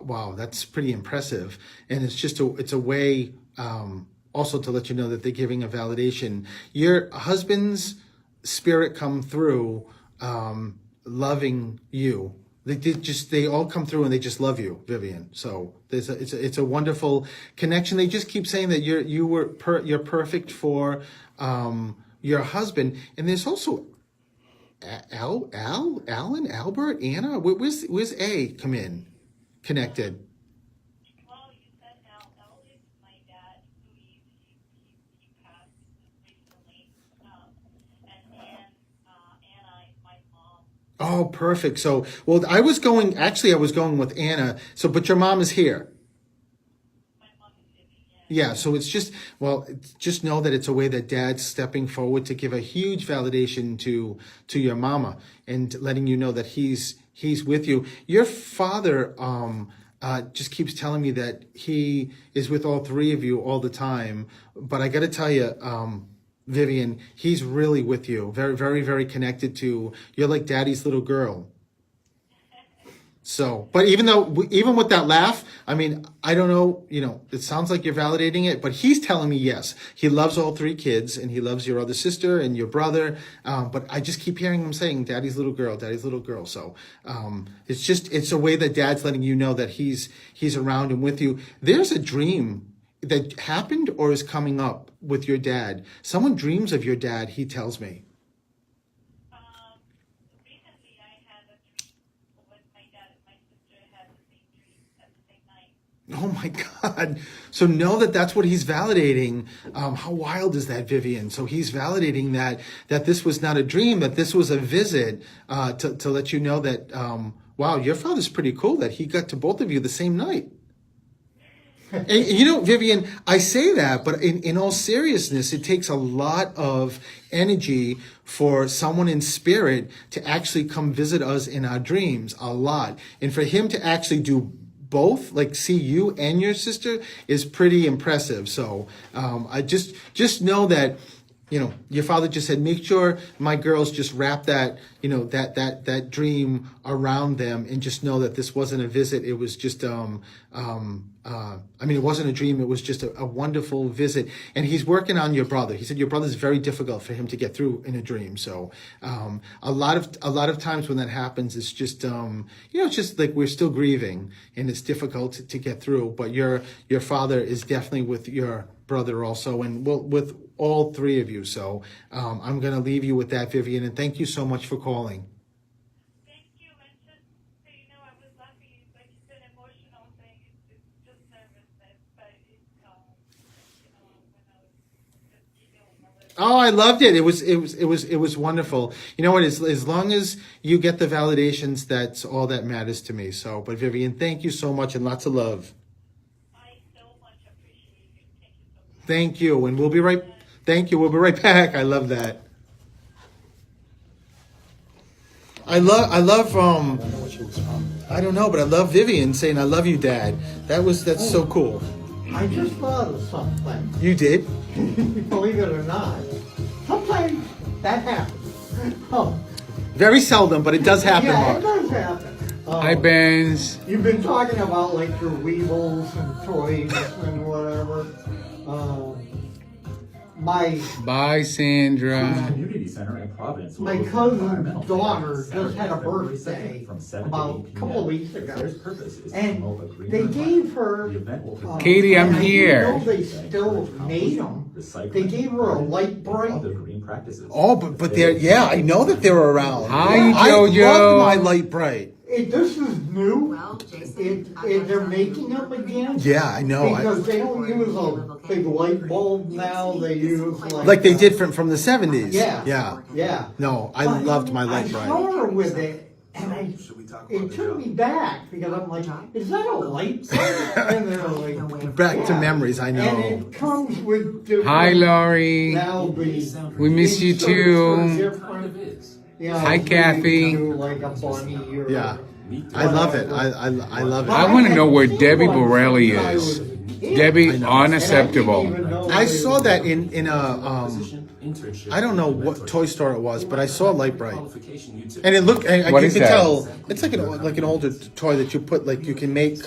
Wow. That's pretty impressive. And it's a way, also to let you know that they're giving a validation. Your husband's spirit come through, loving you. They all come through and they just love you, Vivian. So it's a wonderful connection. They just keep saying that you're perfect for, your husband. And there's also Alan, Albert, Anna. Where's A come in? Connected. Well, you said Al is my dad, who he passed recently, and Anna is my mom. Oh, perfect. So, well, I was going with Anna. So, but your mom is here. My mom is living, yeah. Yeah. So just know that it's a way that Dad's stepping forward to give a huge validation to your mama and letting you know that he's with you. Your father, just keeps telling me that he is with all three of you all the time. But I got to tell you, Vivian, he's really with you. Very, very, very connected to, you're like Daddy's little girl. So, but even with that laugh, I mean, I don't know, it sounds like you're validating it, but he's telling me yes. He loves all three kids and he loves your other sister and your brother. But I just keep hearing him saying, Daddy's little girl, Daddy's little girl. So, it's a way that Dad's letting you know that he's around and with you. There's a dream that happened or is coming up with your dad. Someone dreams of your dad, he tells me. Recently I had a dream with my dad and my sister had the same dream at the same night. Oh my God. So know that that's what he's validating. How wild is that, Vivian? So he's validating that this was not a dream, that this was a visit, to let you know that, wow, your father's pretty cool that he got to both of you the same night. And, Vivian, I say that, but in all seriousness, it takes a lot of energy for someone in spirit to actually come visit us in our dreams, a lot. And for him to actually do both, like see you and your sister, is pretty impressive. So I just know that your father just said, make sure my girls just wrap that, that dream around them and just know that this wasn't a visit. It was just, it wasn't a dream. It was just a wonderful visit. And he's working on your brother. He said your brother's very difficult for him to get through in a dream. So, a lot of times when that happens, it's just, it's just like we're still grieving and it's difficult to get through. But your father is definitely with your brother also, and with all three of you. So I'm going to leave you with that, Vivian, and thank you so much for calling. Thank you, and just so you know, I was laughing. Like it's an emotional thing. It's just nervousness, but it's when I was just feeling a little. Oh, I loved it. It was wonderful. You know what? As long as you get the validations, that's all that matters to me. So, but Vivian, thank you so much and lots of love. I so much appreciate you. Thank you so much. Thank you, and we'll be right. Thank you. We'll be right back. I love that. I love. I don't know, but I love Vivian saying, "I love you, Dad." That's so cool. I just thought of something. You did? Believe it or not. Sometimes that happens. Oh, Very seldom, but it does happen, yeah, it Mark. does happen. Hi, Benz. You've been talking about like your weevils and toys and whatever. Bye, Sandra. Community Center in Providence. My cousin's daughter just had a birthday about a couple of weeks ago, and they gave her. Katie, I'm and I didn't here. know they still made them. They gave her a light bright. Oh, but they're I know that they're around. Hi, I Jojo. love my light bright. This is new. They're making them again. Yeah, I know. Because they don't use a big light bulb now. They use Like they did from the 70s. Yeah. Yeah. No, I But loved my light I bright. saw her with it, and it took me back because I'm like, is that a light bulb? And they're like, Back to yeah. memories, I And know. it comes with different. Hi, Laurie. Now We miss you too. Hi, Kathy. Like a bunny or Yeah. I love it. I love it. I want to know where Debbie Borelli is. Debbie, unacceptable. I saw that in a I don't know what toy store it was, but I saw light bright, and it looked. What you is can that? tell it's like an older toy that you put you can make.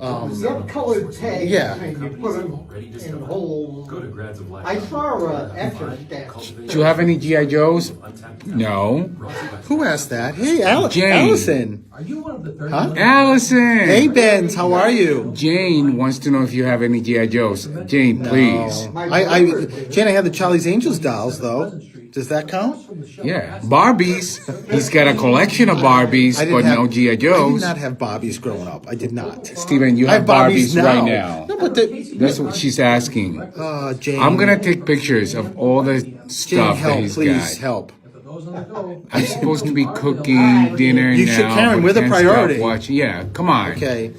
Get colored tags Yeah. and you put them in holes. I saw a Etch-a-Sketch. Do you have any G.I. Joes? No. Who asked that? Hey, Jane. Allison. Are you one of the Huh? Allison. Hey, Benz. How are you? Jane wants to know if you have any G.I. Joes. Jane, please. Jane, I had the Charlie's Angels dolls though. Does that count? Yeah. Barbies. He's got a collection of Barbies, but no G.I. I did Joes. not have Barbies growing up. I did not. Steven, you I have Barbies right now. No, but That's what she's asking. Jane. I'm going to take pictures of all the Jane, stuff that help, he's please, got. help. I'm supposed to be cooking dinner You now. should, Karen, but we're the can't stop priority. watching. Yeah, come on. Okay.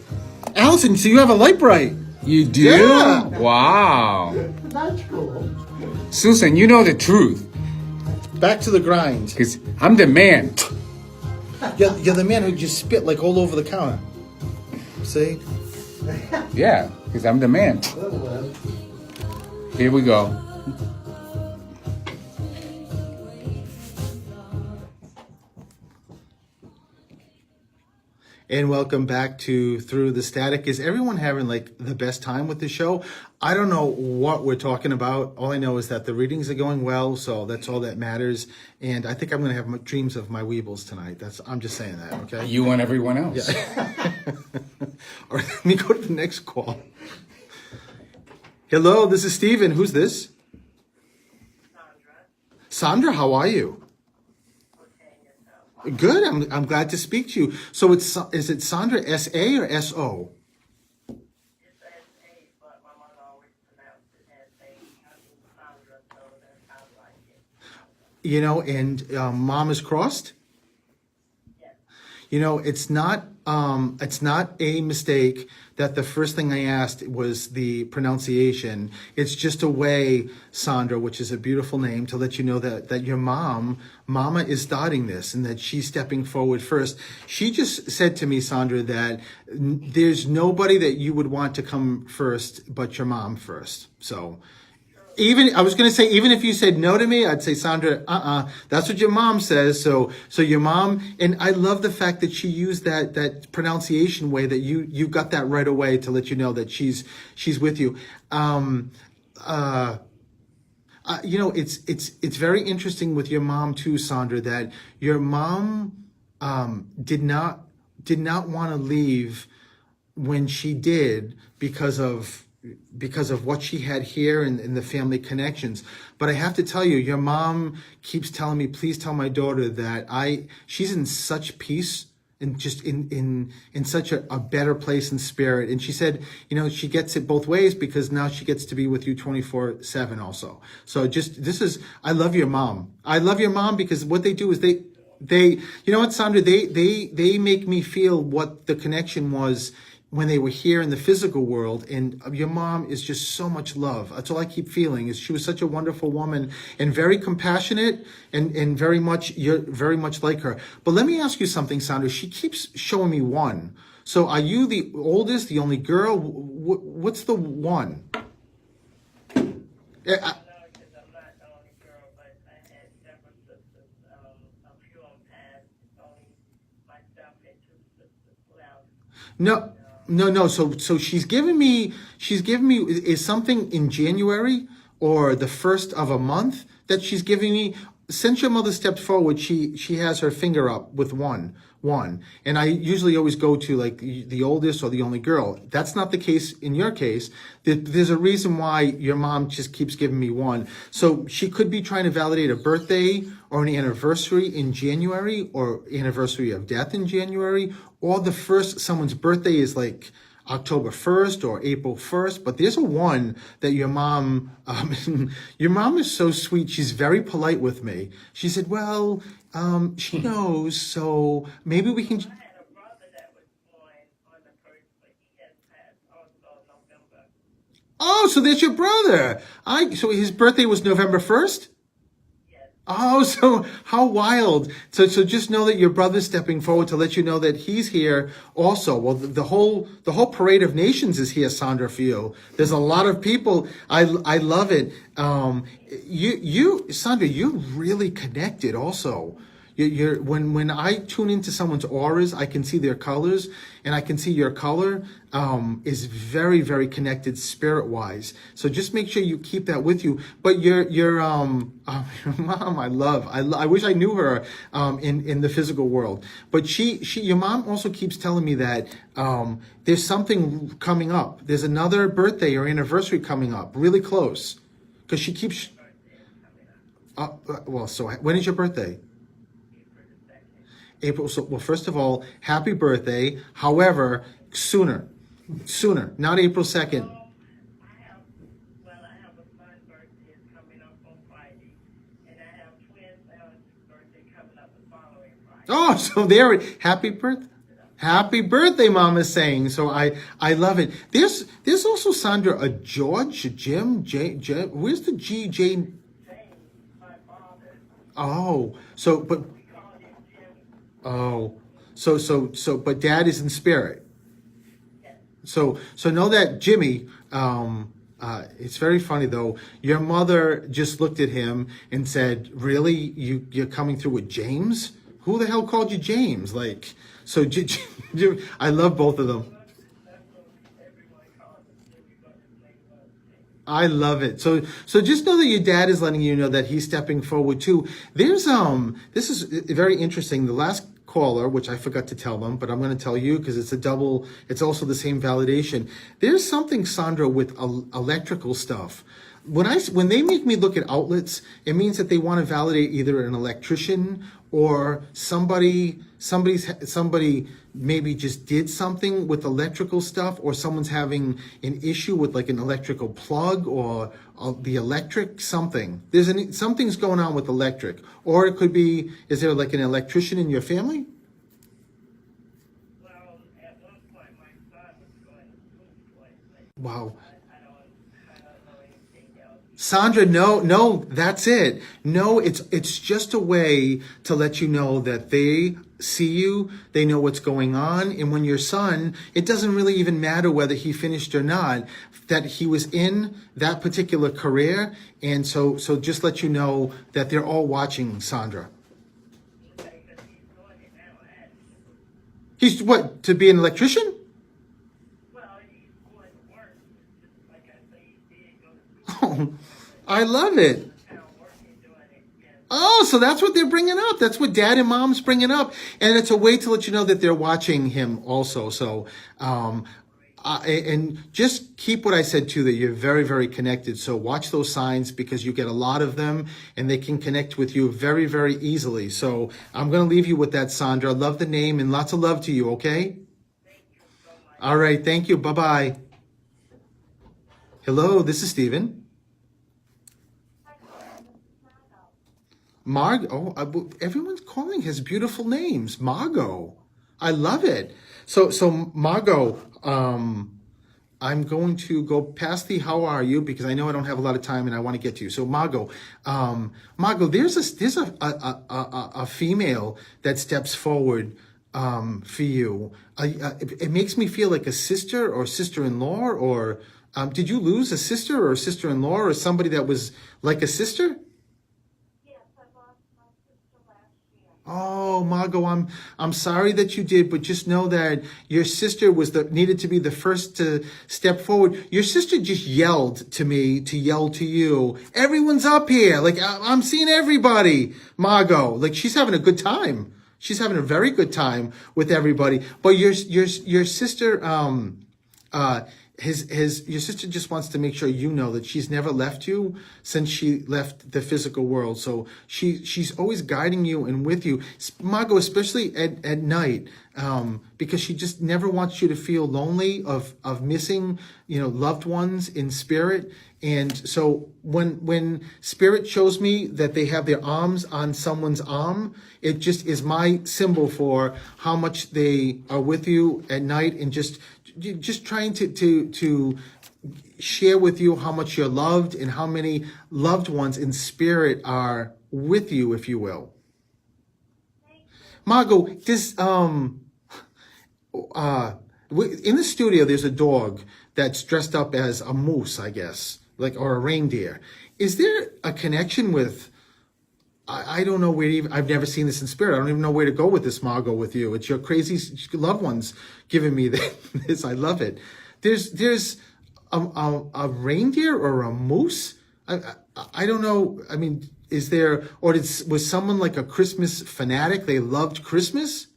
Allison, so you have a light bright. You do? Yeah. Wow. That's cool. Susan, you know the truth. Back to the grind. Because I'm the man. You're the man who just spit like all over the counter. See? Yeah, because I'm the man. Here we go. And welcome back to Through the Static. Is everyone having like the best time with the show? I don't know what we're talking about. All I know is that the readings are going well, so that's all that matters. And I think I'm going to have dreams of my weebles tonight. I'm just saying that, okay? You and everyone else. Yeah. All right, let me go to the next call. Hello, this is Steven. Who's this? Sandra, how are you? Good. I'm glad to speak to you. So is it Sandra S.A. or S.O.? It's S.A., but my mother always pronounced it S.A. I mean, Sandra, so that's how I like it. You know, and mom is crossed? Yes. You know, it's not a mistake that the first thing I asked was the pronunciation. It's just a way, Sandra, which is a beautiful name, to let you know that your mama is starting this and that she's stepping forward first. She just said to me, Sandra, that there's nobody that you would want to come first but your mom first. So even I was going to say, even if you said no to me, I'd say, Sandra, that's what your mom says. So your mom, and I love the fact that she used that pronunciation way that you got that right away to let you know that she's with you. It's very interesting with your mom too, Sandra, that your mom did not want to leave when she did because of what she had here and the family connections. But I have to tell you, your mom keeps telling me, please tell my daughter that she's in such peace and just in such a better place in spirit. And she said, she gets it both ways because now she gets to be with you 24/7 also. So I love your mom. I love your mom because what they do is they, you know what, Sandra, they make me feel what the connection was when they were here in the physical world. And your mom is just so much love. That's all I keep feeling, is she was such a wonderful woman and very compassionate and you're very much like her. But let me ask you something, Sandra. She keeps showing me one. So are you the oldest, the only girl? What's the one? Yeah, No. So she's giving me, is something in January or the first of a month that she's giving me. Since your mother stepped forward, she has her finger up with one. And I usually always go to like the oldest or the only girl. That's not the case in your case. There's a reason why your mom just keeps giving me one. So she could be trying to validate a birthday or an anniversary in January, or anniversary of death in January, or someone's birthday is like October 1st or April 1st, but there's a one that your mom is so sweet. She's very polite with me. She said, well, she knows, so maybe we can. I had a brother that was born on the first, but he has passed also November. Oh, so that's your brother. So his birthday was November 1st? Oh, so how wild. So just know that your brother's stepping forward to let you know that he's here also. Well, the whole parade of nations is here, Sandra, for you. There's a lot of people. I love it. Sandra, you're really connected also. When I tune into someone's auras, I can see their colors, and I can see your color is very, very connected spirit wise. So just make sure you keep that with you. But your mom, I wish I knew her in the physical world. But your mom also keeps telling me that there's something coming up. There's another birthday or anniversary coming up, really close, because she keeps. So when is your birthday? April. So, well, first of all, happy birthday. However, sooner, not April 2nd. I have a son's birthday is coming up on Friday, and I have twin son's birthday coming up the following Friday. Oh, so there, happy birthday, Mom is saying. So I love it. There's also, Sandra, a George, a Jim, J, where's the G, J? James, my father. Oh, so, but. Oh, so, but Dad is in spirit. So know that Jimmy, it's very funny though. Your mother just looked at him and said, really, you're coming through with James? Who the hell called you James? Like, so I love both of them. I love it. So just know that your dad is letting you know that he's stepping forward too. There's this is very interesting. The last caller, which I forgot to tell them, but I'm going to tell you because it's also the same validation. There's something, Sandra, with electrical stuff. When they make me look at outlets, it means that they want to validate either an electrician or somebody maybe just did something with electrical stuff, or someone's having an issue with like an electrical plug or the electric something. Something's going on with electric, or it could be, is there like an electrician in your family? Well, at one point my son was going to school. Wow. I don't know anything else. Sandra, no, that's it. No, it's just a way to let you know that they see you, they know what's going on, and when your son, it doesn't really even matter whether he finished or not, that he was in that particular career, and so just let you know that they're all watching Sandra. He's what, to be an electrician? Oh, I love it. Oh, so that's what they're bringing up. That's what dad and mom's bringing up. And it's a way to let you know that they're watching him also. So, and just keep what I said too, that you're very, very connected. So watch those signs because you get a lot of them and they can connect with you very, very easily. So I'm going to leave you with that, Sandra. Love the name and lots of love to you. Okay. All right. Thank you. Bye-bye. Hello, this is Steven. Margot, everyone's calling his beautiful names. Margot, I love it. So Margot, I'm going to go past the how are you because I know I don't have a lot of time and I want to get to you. So Margot, there's a female that steps forward for you. It makes me feel like a sister or sister-in-law, or did you lose a sister or a sister-in-law or somebody that was like a sister? Oh, Margot, I'm sorry that you did, but just know that your sister needed to be the first to step forward. Your sister just yelled to me to yell to you. Everyone's up here. Like I'm seeing everybody, Margot. Like she's having a good time. She's having a very good time with everybody. But your sister, your sister just wants to make sure you know that she's never left you since she left the physical world. So she's always guiding you and with you, Margot, especially at night, because she just never wants you to feel lonely of missing, loved ones in spirit. And so when spirit shows me that they have their arms on someone's arm, it just is my symbol for how much they are with you at night and just trying to share with you how much you're loved and how many loved ones in spirit are with you, if you will. Margot, this in the studio there's a dog that's dressed up as a moose, I guess, or a reindeer. Is there a connection with? I don't know where I've never seen this in spirit. I don't even know where to go with this, Margot, with you. It's your crazy loved ones giving me this. I love it. There's a reindeer or a moose. I don't know. I mean, is there, or was someone like a Christmas fanatic? They loved Christmas?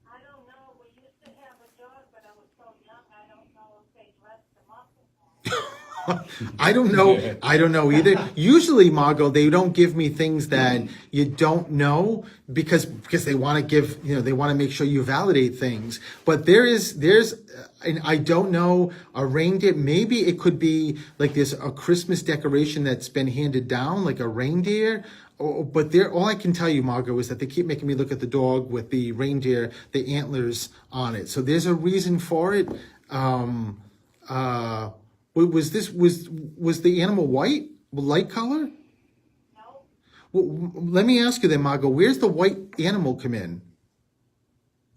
I don't know. We used to have a dog, but I was so young, I don't know if they dressed him up or not. I don't know. I don't know either. Usually, Margot, they don't give me things that you don't know because they want to give, they want to make sure you validate things. But there's, and I don't know, a reindeer. Maybe it could be like there's a Christmas decoration that's been handed down, like a reindeer. But all I can tell you, Margot, is that they keep making me look at the dog with the reindeer, the antlers on it. So there's a reason for it. Was the animal white, light color? No. Well, let me ask you then, Margot, where's the white animal come in?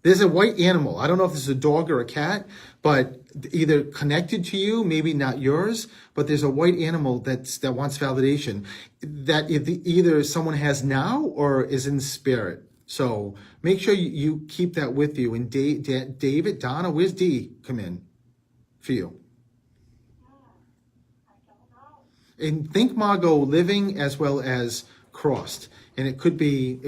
There's a white animal. I don't know if this is a dog or a cat, but either connected to you, maybe not yours, but there's a white animal that wants validation that either someone has now or is in spirit. So make sure you keep that with you. And David, Donna, where's D come in for you? And think, Margot, living as well as crossed. And it could be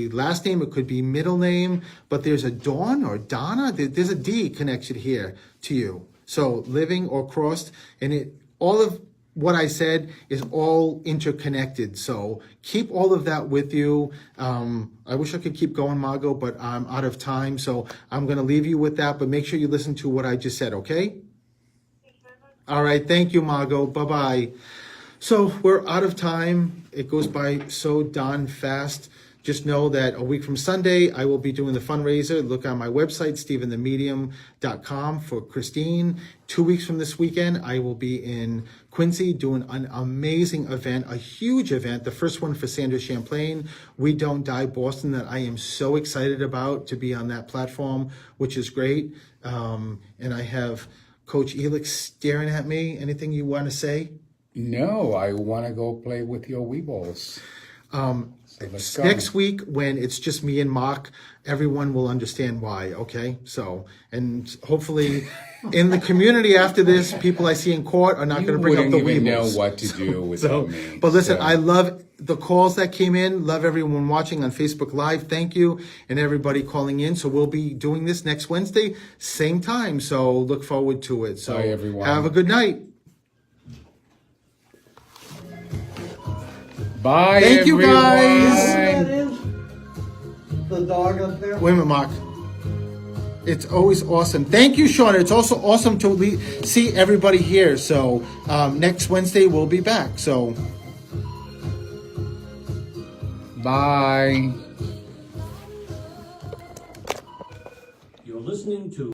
last name, it could be middle name, but there's a Dawn or Donna. There's a D connection here to you. So living or crossed, and all of what I said is all interconnected. So keep all of that with you. I wish I could keep going, Margot, but I'm out of time. So I'm going to leave you with that, but make sure you listen to what I just said, okay? All right. Thank you, Margot. Bye-bye. So we're out of time. It goes by so darn fast. just know that a week from Sunday, I will be doing the fundraiser. Look on my website, steventhemedium.com, for Christine. 2 weeks from this weekend, I will be in Quincy doing an amazing event, a huge event, the first one for Sandra Champlain, We Don't Die Boston, that I am so excited about to be on that platform, which is great. And I have Coach Elix staring at me. Anything you want to say? No, I want to go play with your Weebles. So let's go. Next week, when it's just me and Mark, everyone will understand why, okay? So, and hopefully in the community after this, people I see in court are not going to bring up the You wouldn't even know Weebles. what to do without So, me. but listen, So, I love the calls that came in. Love everyone watching on Facebook Live. Thank you. And everybody calling in. So we'll be doing this next Wednesday, same time. So look forward to it. So Bye, everyone. have a good night. Bye, Thank you, everyone. guys. That is the dog up there. Wait a minute, Mark. It's always awesome. Thank you, Shauna. It's also awesome to see everybody here. So next Wednesday, we'll be back. So Bye. You're listening to